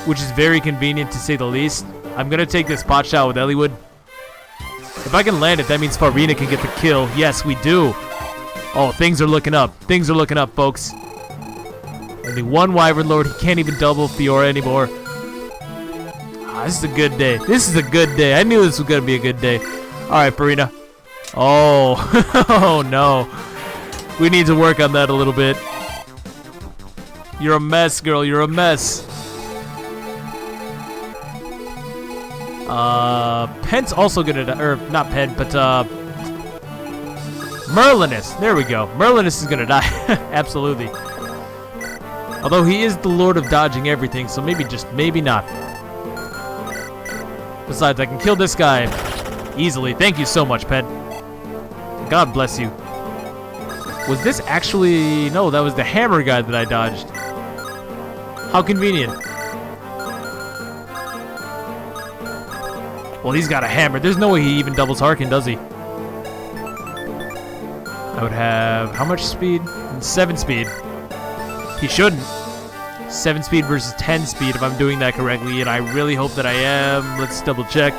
which is very convenient to say the least. I'm gonna take this pot shot with Eliwood. If I can land it, that means Farina can get the kill. Yes, we do. Oh, things are looking up. Things are looking up, folks. Only one Wyvern Lord. He can't even double Fiora anymore. Ah, this is a good day. This is a good day. I knew this was gonna be a good day. Alright, Farina. Oh. Oh, no. We need to work on that a little bit. You're a mess, girl. You're a mess. Pen's also gonna die. Or, not Pen, but, Merlinus. There we go. Merlinus is gonna die. Absolutely. Although he is the lord of dodging everything, so maybe not. Besides, I can kill this guy easily. Thank you so much, Pen. God bless you. Was this actually... No, that was the hammer guy that I dodged. How convenient. Well, he's got a hammer. There's no way he even doubles Harkin, does he? I would have... How much speed? 7 speed. He shouldn't. 7 speed versus 10 speed if I'm doing that correctly, and I really hope that I am. Let's double check.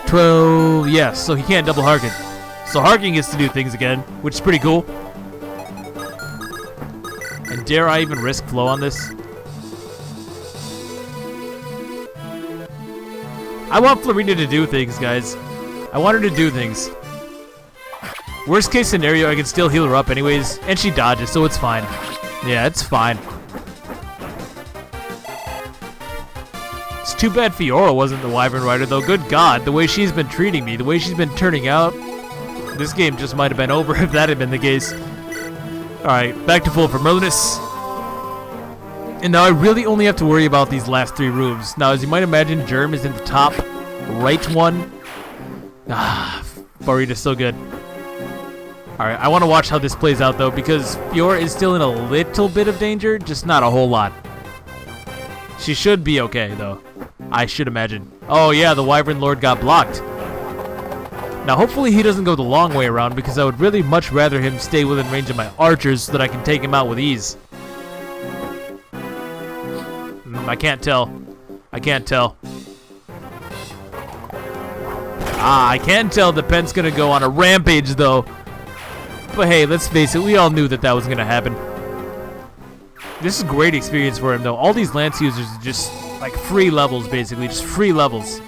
12... Yes, so he can't double Harkin. So Harkin gets to do things again, which is pretty cool. And dare I even risk flow on this? I want Florina to do things, guys. I want her to do things. Worst case scenario, I can still heal her up anyways, and she dodges, so it's fine. Yeah, it's fine. It's too bad Fiora wasn't the Wyvern Rider, though. Good God, the way she's been treating me, the way she's been turning out, this game just might have been over if that had been the case. Alright, back to full for Merlinus. And now I really only have to worry about these last 3 rooms. Now, as you might imagine, Germ is in the top right one. Ah, Farina's so good. Alright, I want to watch how this plays out, though, because Fiora is still in a little bit of danger, just not a whole lot. She should be okay, though. I should imagine. Oh, yeah, the Wyvern Lord got blocked. Now, hopefully he doesn't go the long way around, because I would really much rather him stay within range of my archers so that I can take him out with ease. I can't tell. I can't tell. Ah, I can tell that Pen's gonna go on a rampage, though. But hey, let's face it, we all knew that that was gonna happen. This is great experience for him, though. All these Lance users are just, like, free levels, basically. Just free levels.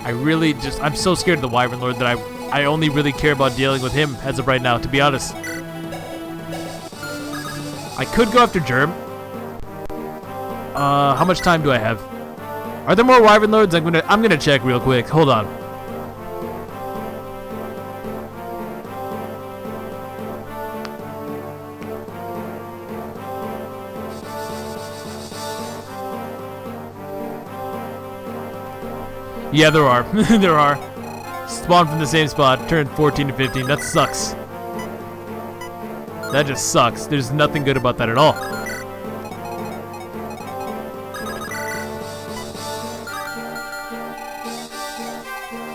I'm so scared of the Wyvern Lord that I only really care about dealing with him as of right now, to be honest. I could go after Germ. How much time do I have? Are there more Wyvern Lords? I'm gonna check real quick. Hold on. Yeah, there are. There are. Spawn from the same spot, turn 14 to 15. That sucks. That just sucks. There's nothing good about that at all.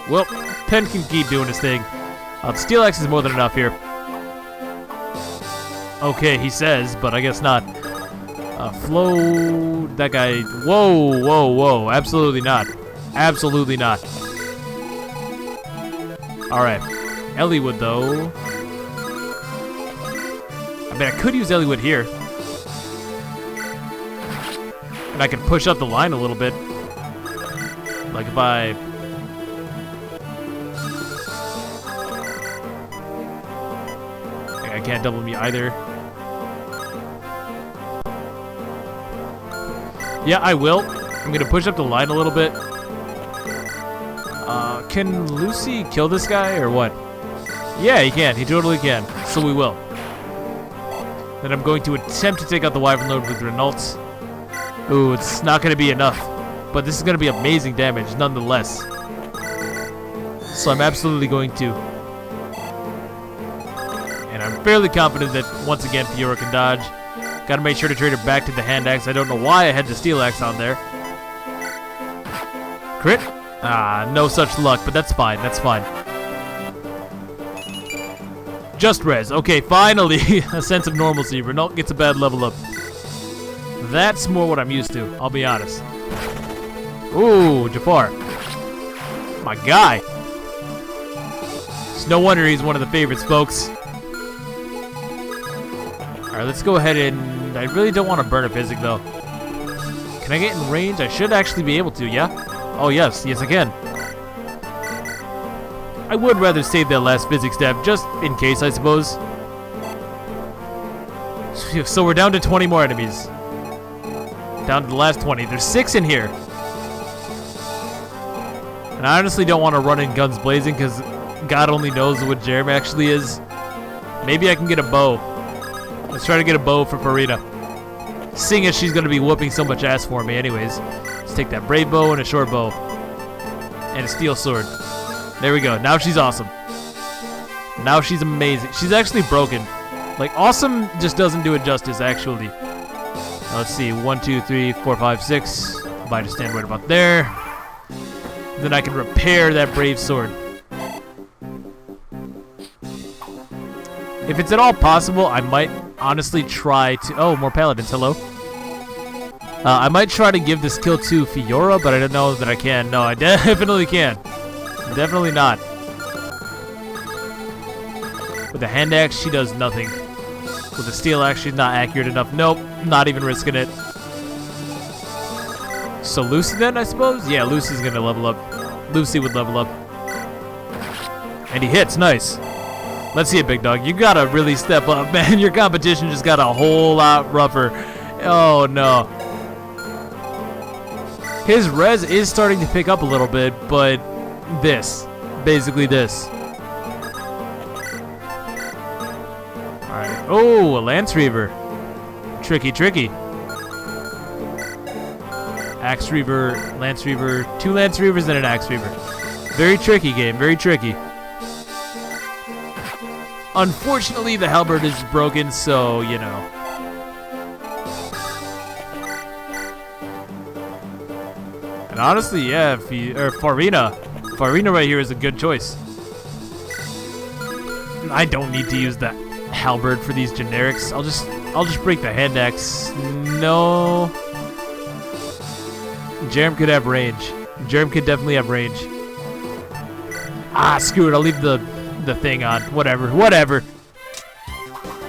Well, Pen can keep doing his thing. Steel Axe is more than enough here. Okay, he says, but I guess not. Flow... That guy... Whoa, whoa, whoa. Absolutely not. Absolutely not. Alright. Eliwood, though. I mean, I could use Eliwood here. And I can push up the line a little bit. Like if I... I can't double me either. Yeah, I will. I'm gonna push up the line a little bit. Can Lucy kill this guy or what? Yeah, he can. He totally can. So we will. Then I'm going to attempt to take out the Wyvern Lord with Renault. Ooh, it's not going to be enough. But this is going to be amazing damage nonetheless. So I'm absolutely going to. And I'm fairly confident that, once again, Fiora can dodge. Gotta make sure to trade her back to the hand axe. I don't know why I had the steel axe on there. Crit? Ah, no such luck, but that's fine. That's fine. Just res. Okay, finally, a sense of normalcy. Renault gets a bad level up. That's more what I'm used to, I'll be honest. Ooh, Jafar. My guy. It's no wonder he's one of the favorites, folks. Alright, let's go ahead and... I really don't want to burn a physic, though. Can I get in range? I should actually be able to, yeah? Oh, yes. Yes, I can. I would rather save that last physics step, just in case, I suppose. So we're down to 20 more enemies. Down to the last 20. There's 6 in here. And I honestly don't want to run in guns blazing, because God only knows what Jeremy actually is. Maybe I can get a bow. Let's try to get a bow for Farina. Seeing as she's going to be whooping so much ass for me anyways. Let's take that brave bow and a short bow. And a steel sword. There we go. Now she's awesome. Now she's amazing. She's actually broken. Like, awesome just doesn't do it justice, actually. Now, let's see. 1, 2, 3, 4, 5, 6. I might just stand right about there. Then I can repair that brave sword. If it's at all possible, I might honestly try to... Oh, more paladins. Hello. I might try to give this kill to Fiora, but I don't know that I can. No, I definitely can. Definitely not. With the hand axe, she does nothing. With the steel axe, she's not accurate enough. Nope, not even risking it. So Lucy then, I suppose? Yeah, Lucy's gonna level up. Lucy would level up. And he hits, nice. Let's see it, big dog. You gotta really step up, man. Your competition just got a whole lot rougher. Oh, no. His res is starting to pick up a little bit, but this. Basically this. Alright. Oh, a Lance Reaver. Tricky, tricky. Axe Reaver, Lance Reaver, 2 Lance Reavers and an Axe Reaver. Very tricky game, very tricky. Unfortunately, the halberd is broken, so, you know. And honestly, yeah, Farina. Farina right here is a good choice. I don't need to use the halberd for these generics. I'll just break the hand axe. No. Jerem could have range. Jerem could definitely have range. Ah, screw it. I'll leave the thing on. Whatever. Whatever.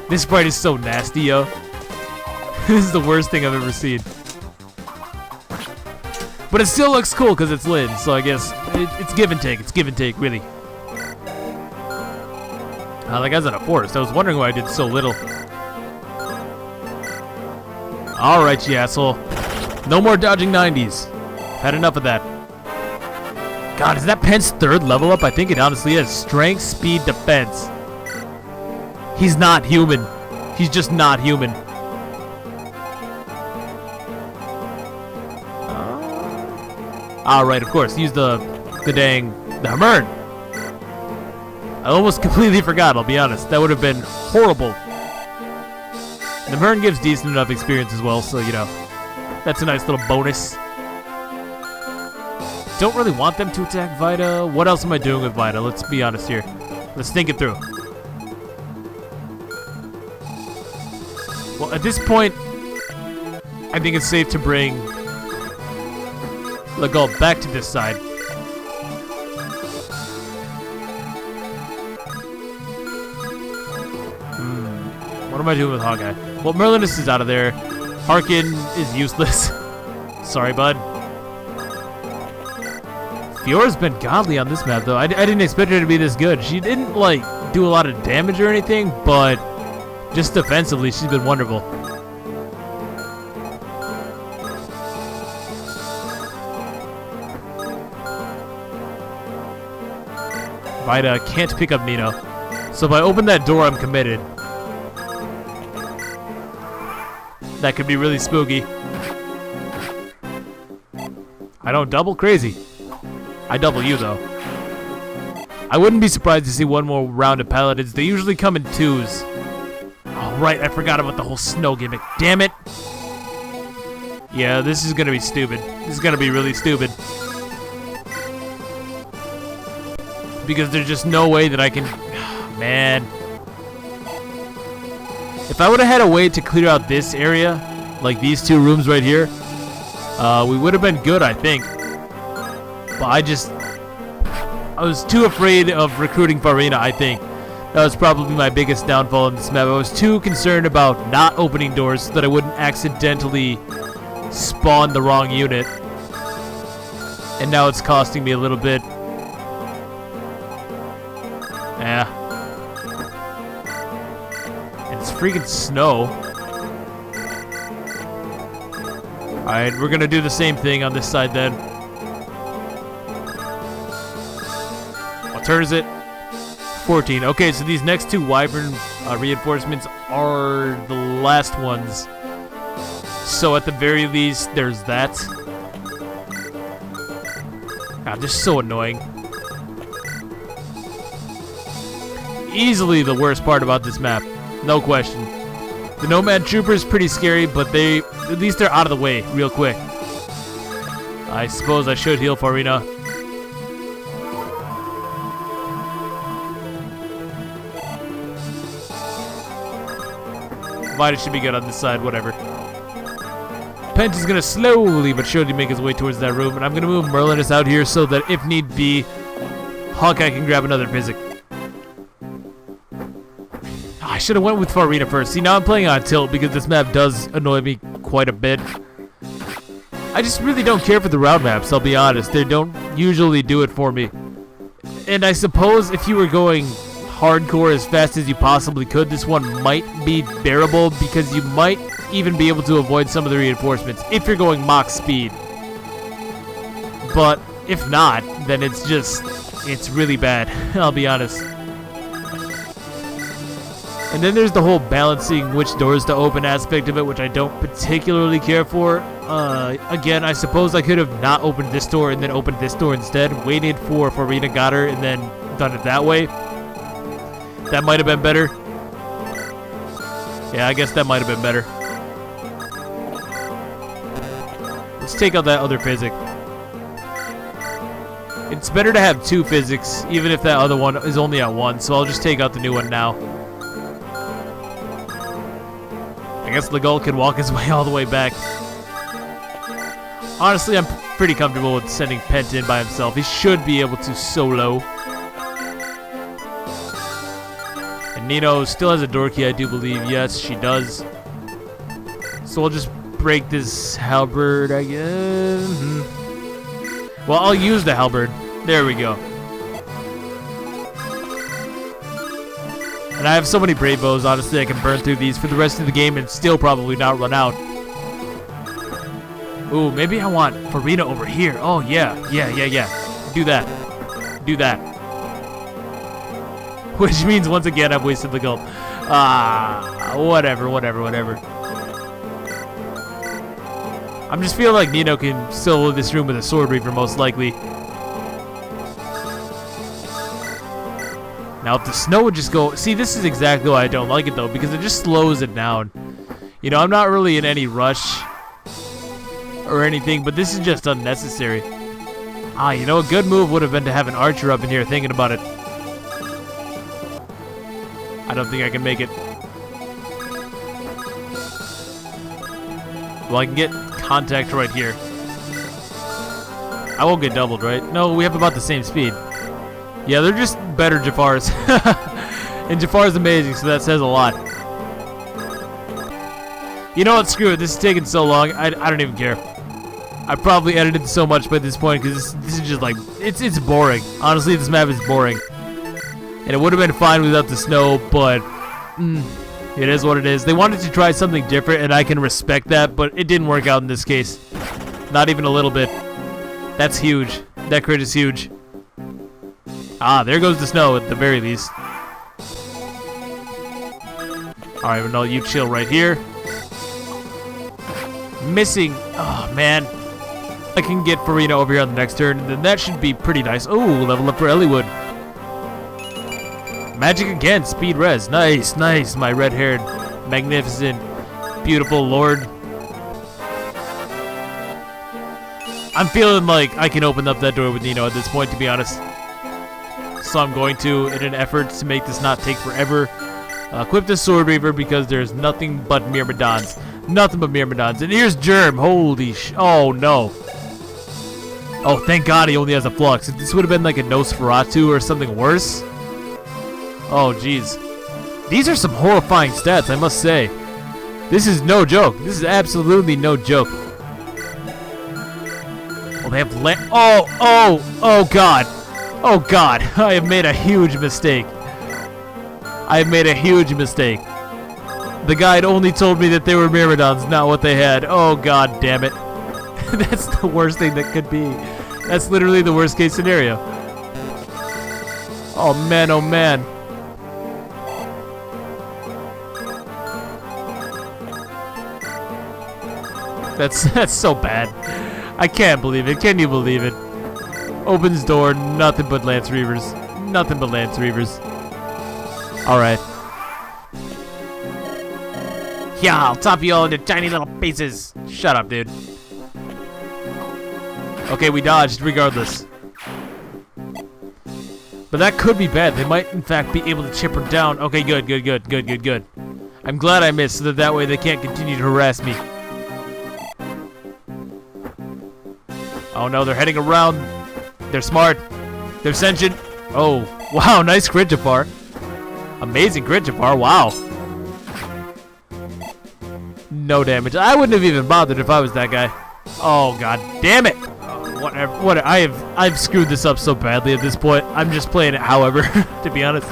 This sprite is so nasty, yo. This is the worst thing I've ever seen. But it still looks cool because it's Lynn, so I guess it's give and take. It's give and take, really. That guy's in a forest. I was wondering why I did so little. Alright, you asshole. No more dodging 90s. Had enough of that. God, is that Penn's 3rd level up? I think it honestly is. Strength, speed, defense. He's not human. He's just not human. Alright, of course. Use the Hammer. I almost completely forgot, I'll be honest. That would have been horrible. The Hammer gives decent enough experience as well, so, you know. That's a nice little bonus. Don't really want them to attack Vita. What else am I doing with Vita? Let's be honest here. Let's think it through. Well, at this point, I think it's safe to bring Legault back to this side. What am I doing with Hawkeye? Well, Merlinus is out of there. Harkin is useless. Sorry, bud. Fiora's been godly on this map, though. I didn't expect her to be this good. She didn't, like, do a lot of damage or anything, but just defensively, she's been wonderful. Vida can't pick up Nino. So if I open that door, I'm committed. That could be really spooky. I don't double? Crazy. I double you, though. I wouldn't be surprised to see one more round of Paladins. They usually come in twos. Oh, right. I forgot about the whole snow gimmick. Damn it. Yeah, this is going to be stupid. This is going to be really stupid. Because there's just no way that I can... Man. If I would have had a way to clear out this area, like these two rooms right here, we would have been good, I think. But I was too afraid of recruiting Farina, I think. That was probably my biggest downfall in this map. I was too concerned about not opening doors so that I wouldn't accidentally spawn the wrong unit. And now it's costing me a little bit. Yeah. And it's freaking snow. Alright, we're gonna do the same thing on this side then. What turn is it? 14. Okay, so these next two Wyvern reinforcements are the last ones. So at the very least, there's that. God, this is so annoying. Easily the worst part about this map, no question. The Nomad Trooper is pretty scary, but at least they're out of the way real quick. I suppose I should heal Farina. Vida should be good on this side, whatever. Pent is gonna slowly but surely make his way towards that room, and I'm gonna move Merlinus out here so that if need be, Hawkeye can grab another Physic. I should have went with Farina first. See, now I'm playing on tilt because this map does annoy me quite a bit. I just really don't care for the round maps, I'll be honest. They don't usually do it for me. And I suppose if you were going hardcore as fast as you possibly could, this one might be bearable because you might even be able to avoid some of the reinforcements if you're going Mach speed. But if not, then it's really bad, I'll be honest. And then there's the whole balancing which doors to open aspect of it, which I don't particularly care for. Again, I suppose I could have not opened this door and then opened this door instead, waited for Farina got her, and then done it that way. That might have been better. Yeah, I guess that might have been better. Let's take out that other Physic. It's better to have two Physics, even if that other one is only at one, so I'll just take out the new one now. I guess Legault can walk his way all the way back. Honestly, I'm pretty comfortable with sending Pent in by himself. He should be able to solo. And Nino still has a door key, I do believe. Yes, she does. So we'll just break this halberd, I guess. Well, I'll use the halberd. There we go. And I have so many brave bows, honestly, I can burn through these for the rest of the game and still probably not run out. Ooh, maybe I want Farina over here. Oh, yeah. Do that. Do that. Which means, once again, I've wasted the gold. Whatever. I'm just feeling like Nino can solo this room with a Sword Reaver, most likely. Now, if the snow would just go... See, this is exactly why I don't like it, though, because it just slows it down. You know, I'm not really in any rush or anything, but this is just unnecessary. You know, a good move would have been to have an archer up in here thinking about it. I don't think I can make it. Well, I can get contact right here. I won't get doubled, right? No, we have about the same speed. Yeah, they're just better Jafars. And Jafar's amazing, so that says a lot. You know what? Screw it. This is taking so long. I don't even care. I probably edited so much by this point because this is just like it's boring. Honestly, this map is boring, and it would have been fine without the snow, but it is what it is. They wanted to try something different, and I can respect that, but it didn't work out in this case. Not even a little bit. That's huge. That crit is huge. Ah, there goes the snow at the very least. Alright, well, no, you chill right here. Missing. Oh, man. I can get Farina over here on the next turn, and then that should be pretty nice. Oh, level up for Elliewood. Magic again, speed res. Nice, nice, my red-haired, magnificent, beautiful lord. I'm feeling like I can open up that door with Nino at this point, to be honest. So I'm going to, in an effort to make this not take forever, equip the Sword Reaver because there's nothing but Myrmidons. Nothing but Myrmidons. And here's Germ. Holy oh no. Oh, thank God he only has a Flux. If this would have been like a Nosferatu or something worse. Oh, jeez. These are some horrifying stats, I must say. This is no joke. This is absolutely no joke. Oh, they have oh, God. Oh, God. I have made a huge mistake. I have made a huge mistake. The guide only told me that they were Myrmidons, not what they had. Oh, God damn it. That's the worst thing that could be. That's literally the worst case scenario. Oh, man, oh, man. That's so bad. I can't believe it. Can you believe it? Opens door, nothing but Lance Reavers. Nothing but Lance Reavers. Alright. Yeah, I'll top you all into tiny little pieces. Shut up, dude. Okay, we dodged regardless. But that could be bad. They might, in fact, be able to chip her down. Okay, good. I'm glad I missed so that way they can't continue to harass me. Oh no, they're heading around. They're smart. They're sentient. Oh, wow, nice crit, Jafar. Amazing crit, Jafar. Wow. No damage. I wouldn't have even bothered if I was that guy. Oh, God damn it. Whatever. I've screwed this up so badly at this point. I'm just playing it however, to be honest.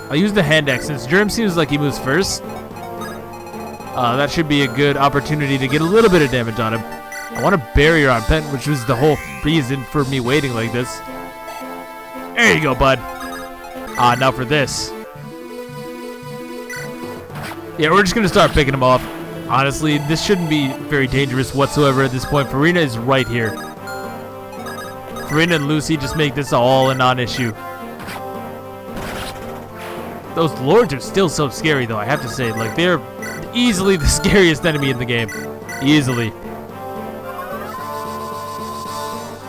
I'll use the hand axe since Germ seems like he moves first. That should be a good opportunity to get a little bit of damage on him. I want a barrier on Pen, which was the whole reason for me waiting like this. There you go, bud. Now for this. Yeah, we're just going to start picking them off. Honestly, this shouldn't be very dangerous whatsoever at this point. Farina is right here. Farina and Lucy just make this all a non-issue. Those lords are still so scary, though, I have to say. Like, they're easily the scariest enemy in the game. Easily.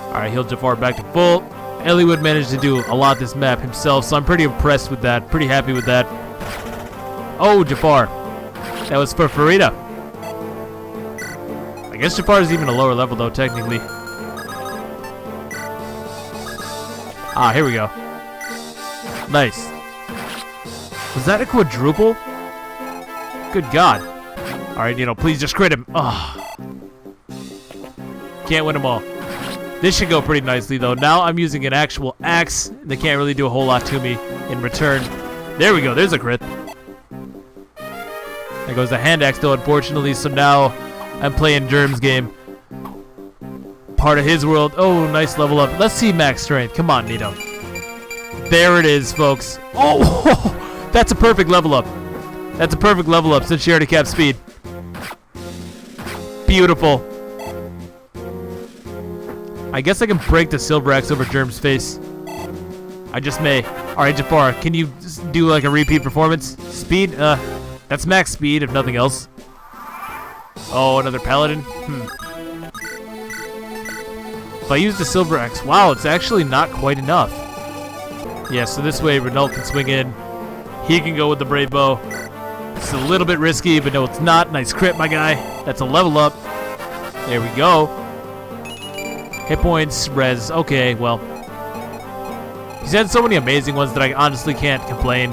Alright, heal Jafar back to full. Elliewood managed to do a lot this map himself, so I'm pretty impressed with that. Pretty happy with that. Oh, Jafar. That was for Farina. I guess Jafar is even a lower level, though, technically. Here we go. Nice. Was that a quadruple? Good God. Alright, please just crit him. Can't win them all. This should go pretty nicely, though. Now I'm using an actual axe. They can't really do a whole lot to me in return. There we go. There's a crit. There goes the hand axe, though, unfortunately. So now I'm playing Germ's game. Part of his world. Oh, nice level up. Let's see max strength. Come on, Nito. There it is, folks. Oh, that's a perfect level up. That's a perfect level up since she already capped speed. Beautiful. I guess I can break the silver axe over Germ's face. I just may. Alright, Jafar, can you do like a repeat performance? Speed? That's max speed, if nothing else. Oh, another paladin? If I use the silver axe, wow, it's actually not quite enough. Yeah, so this way Renault can swing in. He can go with the brave bow. It's a little bit risky, but no, it's not. Nice crit, my guy. That's a level up. There we go. Hit points, res. Okay, well. He's had so many amazing ones that I honestly can't complain.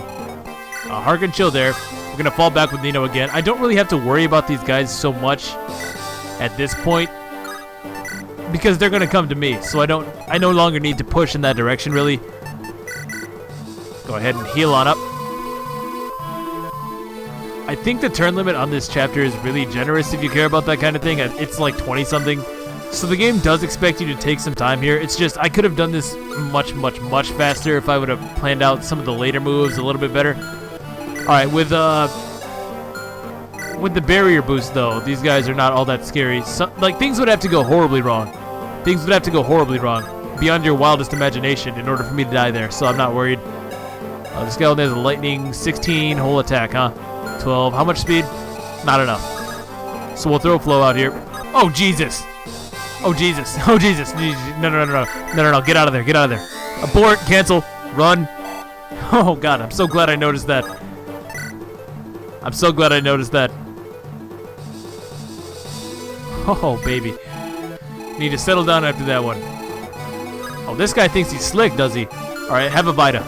Hark and chill there. We're going to fall back with Nino again. I don't really have to worry about these guys so much at this point because they're going to come to me. So I no longer need to push in that direction, really. Go ahead and heal on up. I think the turn limit on this chapter is really generous if you care about that kind of thing. It's like 20-something. So the game does expect you to take some time here. It's just I could have done this much, much, much faster if I would have planned out some of the later moves a little bit better. All right, with the barrier boost though, these guys are not all that scary. So, like things would have to go horribly wrong. Things would have to go horribly wrong, beyond your wildest imagination, in order for me to die there. So I'm not worried. This guy has a lightning 16 whole attack, huh? 12. How much speed? Not enough. So we'll throw Flo out here. Oh Jesus! Oh Jesus! Oh Jesus! No! Get out of there! Get out of there! Abort! Cancel! Run! Oh God! I'm so glad I noticed that. I'm so glad I noticed that. Oh baby! Need to settle down after that one. Oh, this guy thinks he's slick, does he? All right, have a Vita.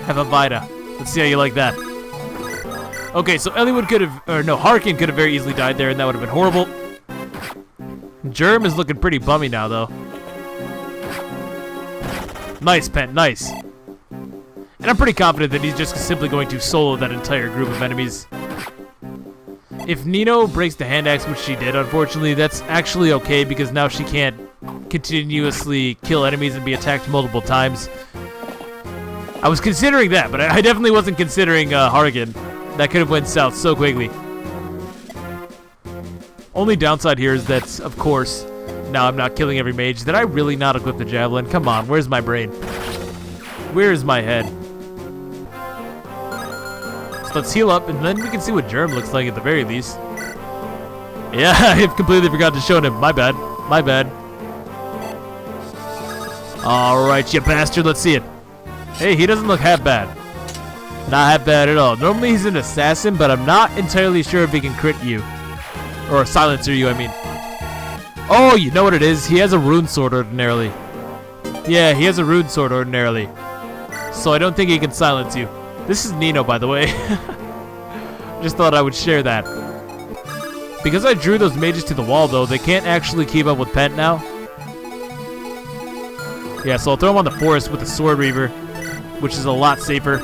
Have a Vita. Let's see how you like that. Okay, so Eliwood could have, or no, Harkin could have very easily died there, and that would have been horrible. Germ is looking pretty bummy now, though. Nice, Pent, nice. And I'm pretty confident that he's just simply going to solo that entire group of enemies. If Nino breaks the hand axe, which she did, unfortunately, that's actually okay, because now she can't continuously kill enemies and be attacked multiple times. I was considering that, but I definitely wasn't considering Hargan. That could have went south so quickly. Only downside here is that, of course, now I'm not killing every mage. Did I really not equip the javelin? Come on, where's my brain? Where's my head? So let's heal up, and then we can see what Germ looks like at the very least. Yeah, I completely forgot to show him. My bad. My bad. Alright, you bastard. Let's see it. Hey, he doesn't look half bad. Not half bad at all. Normally he's an assassin, but I'm not entirely sure if he can crit you. Or silencer you, I mean. Oh, you know what it is? He has a rune sword ordinarily. Yeah, he has a rune sword ordinarily. So I don't think he can silence you. This is Nino, by the way. Just thought I would share that. Because I drew those mages to the wall, though, they can't actually keep up with Pent now. Yeah, so I'll throw him on the forest with the Sword Reaver, which is a lot safer.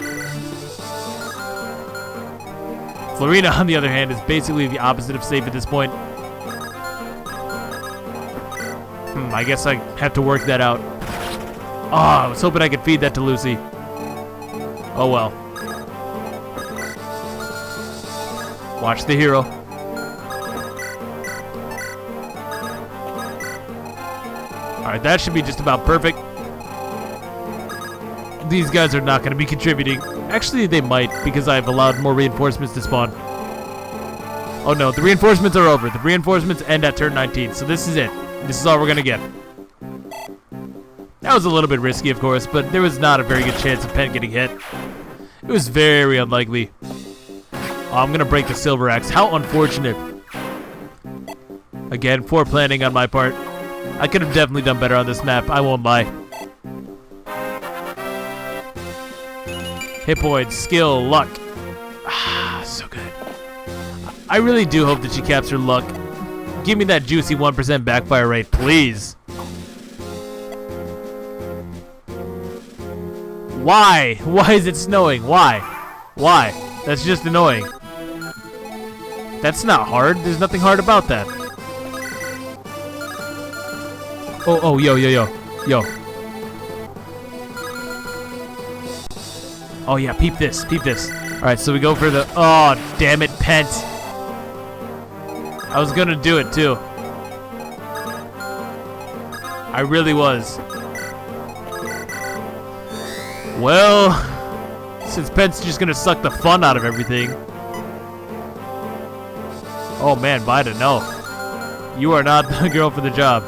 Florina, on the other hand, is basically the opposite of safe at this point. I guess I have to work that out. Oh, I was hoping I could feed that to Lucy. Oh well. Watch the hero. Alright, that should be just about perfect. These guys are not going to be contributing. Actually, they might, because I've allowed more reinforcements to spawn. Oh no, the reinforcements are over. The reinforcements end at turn 19, so this is it. This is all we're going to get. That was a little bit risky, of course, but there was not a very good chance of Pent getting hit. It was very unlikely. Oh, I'm going to break the Silver Axe. How unfortunate. Again, poor planning on my part. I could have definitely done better on this map, I won't lie. Hit points, skill, luck. Ah, so good. I really do hope that she caps her luck. Give me that juicy 1% backfire rate, please. Why? Why is it snowing? Why? Why? That's just annoying. That's not hard. There's nothing hard about that. Oh, yo. Oh yeah, peep this. Alright, so we go for the... Oh, damn it, Pent. I was gonna do it, too. I really was. Well, since Pent's just gonna suck the fun out of everything. Oh man, Vida, no. You are not the girl for the job.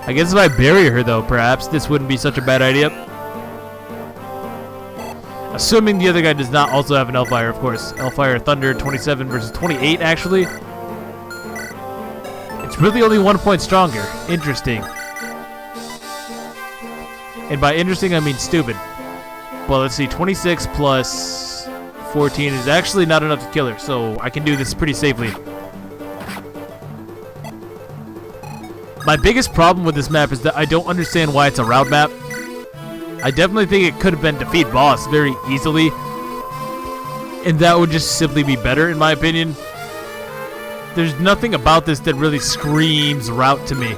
I guess if I bury her, though, perhaps this wouldn't be such a bad idea. Assuming the other guy does not also have an Hellfire, of course. Hellfire Thunder 27 versus 28, actually. It's really only 1 point stronger. Interesting. And by interesting, I mean stupid. Well, let's see. 26 plus 14 is actually not enough to kill her, so I can do this pretty safely. My biggest problem with this map is that I don't understand why it's a route map. I definitely think it could have been defeat boss very easily, and that would just simply be better in my opinion. There's nothing about this that really screams route to me.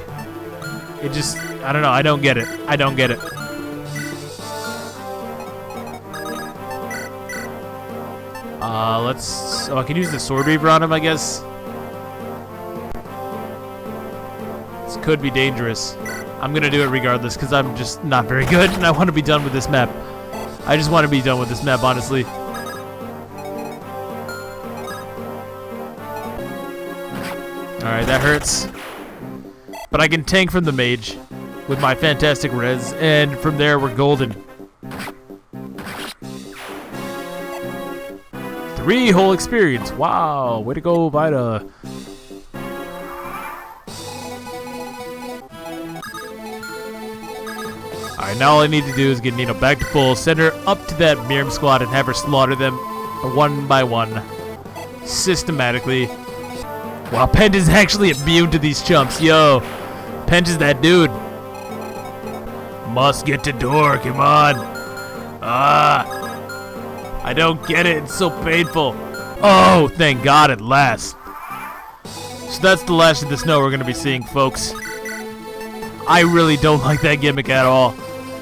It just, I don't know, I don't get it. I don't get it. I can use the Sword Reaver on him, I guess. This could be dangerous. I'm gonna do it regardless, because I'm just not very good, and I want to be done with this map. I just want to be done with this map, honestly. Alright, that hurts. But I can tank from the mage with my fantastic res, and from there we're golden. 3 whole experience. Wow, way to go, Vita. Alright, now all I need to do is get Nino back to full, send her up to that Miriam squad, and have her slaughter them one by one. Systematically. Wow, Pent is actually immune to these chumps. Yo, Pent is that dude. Must get to door, come on. I don't get it, it's so painful. Oh, thank God at last. So that's the last of the snow we're going to be seeing, folks. I really don't like that gimmick at all.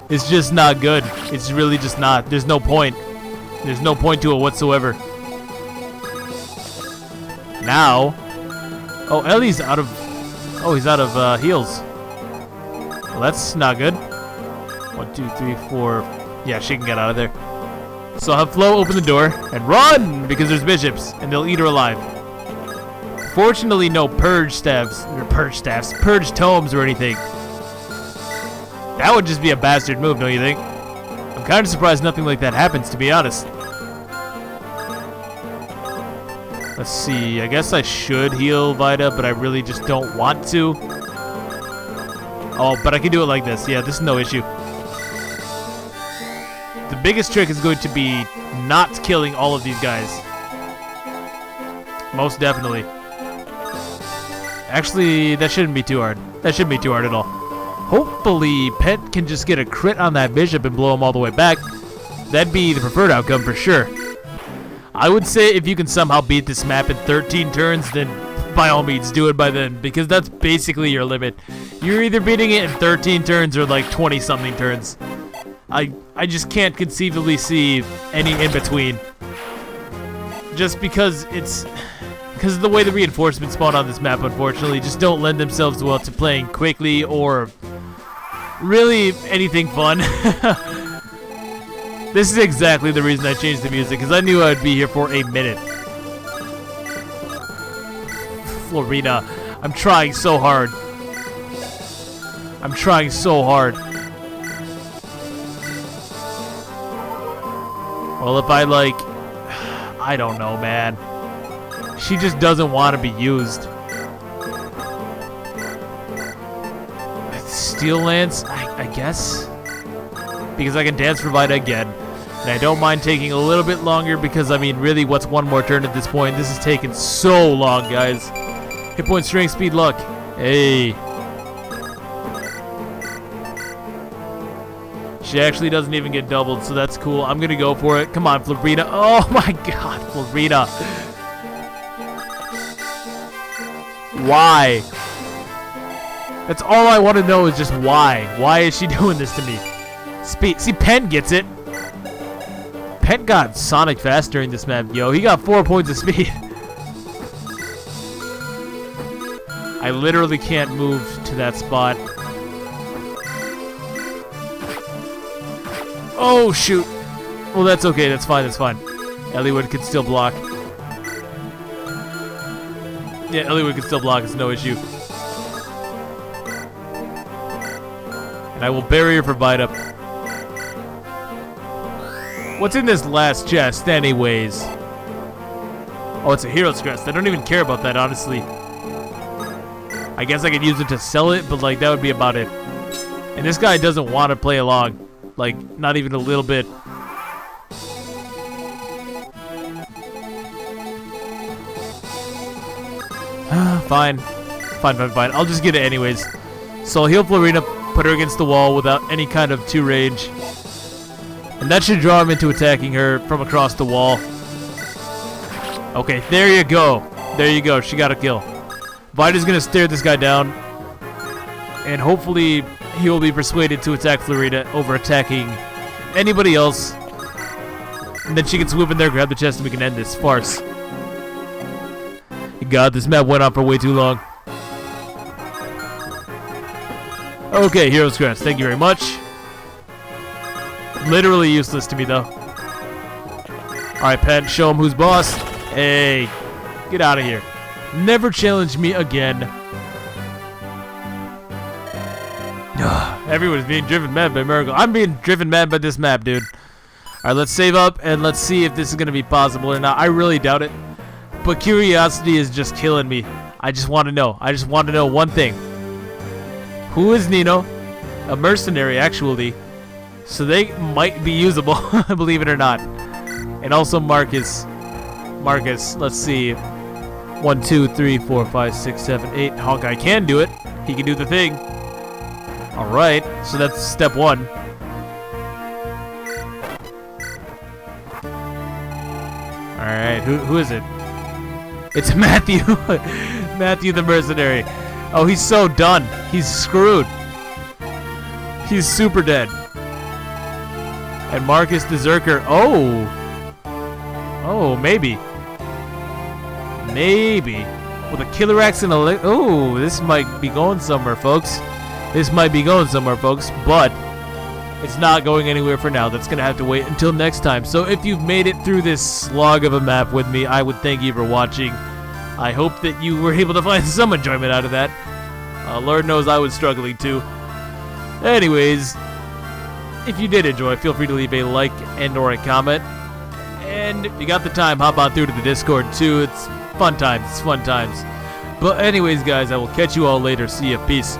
It's just not good. It's really just not. There's no point. There's no point to it whatsoever. Now... Oh, Ellie's out of... Oh, he's out of heals. Well, that's not good. 1, 2, 3, 4... Yeah, she can get out of there. So I'll have Flo open the door and run! Because there's bishops, and they'll eat her alive. Fortunately, no purge tomes or anything. That would just be a bastard move, don't you think? I'm kind of surprised nothing like that happens, to be honest. Let's see, I guess I should heal Vita, but I really just don't want to. Oh, but I can do it like this. Yeah, this is no issue. The biggest trick is going to be not killing all of these guys. Most definitely. Actually, that shouldn't be too hard. That shouldn't be too hard at all. Hopefully, Pet can just get a crit on that bishop and blow him all the way back. That'd be the preferred outcome for sure. I would say if you can somehow beat this map in 13 turns, then by all means do it by then, because that's basically your limit. You're either beating it in 13 turns or like 20-something turns. I just can't conceivably see any in between. Just because of the way the reinforcements spawn on this map, unfortunately, just don't lend themselves well to playing quickly or really anything fun. This is exactly the reason I changed the music, because I knew I would be here for a minute. Florina, I'm trying so hard. I'm trying so hard. Well, if I don't know, man. She just doesn't want to be used. Steel Lance, I guess? Because I can dance for Vita again. And I don't mind taking a little bit longer because, I mean, really, what's one more turn at this point? This is taking so long, guys. Hit point, strength, speed, luck. Hey. She actually doesn't even get doubled, so that's cool. I'm going to go for it. Come on, Florina. Oh, my God, Florina. Why? That's all I want to know is just why. Why is she doing this to me? Speed. See, Pen gets it. Pen got Sonic fast during this map. Yo, he got 4 points of speed. I literally can't move to that spot. Oh, shoot. Well, that's okay. That's fine. That's fine. Elliewood can still block. Yeah, Elliewood can still block. It's no issue. And I will bury her for Vita. What's in this last chest, anyways? Oh, it's a hero's crest. I don't even care about that, honestly. I guess I could use it to sell it, but, like, that would be about it. And this guy doesn't want to play along. Like, not even a little bit. fine. Fine. I'll just get it anyways. So I'll heal Florina, put her against the wall without any kind of 2 rage. And that should draw him into attacking her from across the wall. Okay, there you go. There you go. She got a kill. Vita's gonna stare this guy down. And hopefully he will be persuaded to attack Florina over attacking anybody else. And then she can swoop in there, grab the chest, and we can end this farce. God, this map went on for way too long. Okay, Hero's Crest. Thank you very much. Literally useless to me, though. Alright, Pen, show him who's boss. Hey, get out of here. Never challenge me again. Everyone's being driven mad by Miracle. I'm being driven mad by this map, dude. Alright, let's save up and let's see if this is going to be possible or not. I really doubt it. But curiosity is just killing me. I just want to know. I just want to know one thing. Who is Nino? A mercenary, actually. So they might be usable, believe it or not. And also Marcus. Marcus, let's see. 1, 2, 3, 4, 5, 6, 7, 8. Hawkeye can do it. He can do the thing. Alright, so that's step 1. Alright, who is it? It's Matthew. Matthew the mercenary. Oh, he's so done. He's screwed. He's super dead. And Marcus the Zerker. Oh. Oh, maybe. Maybe. With a killer axe and a... Oh, this might be going somewhere, folks. This might be going somewhere, folks. But it's not going anywhere for now. That's going to have to wait until next time. So if you've made it through this slog of a map with me, I would thank you for watching. I hope that you were able to find some enjoyment out of that. Lord knows I was struggling too. Anyways, if you did enjoy, feel free to leave a like and or a comment. And if you got the time, hop on through to the Discord too. It's fun times. It's fun times. But anyways, guys, I will catch you all later. See ya. Peace.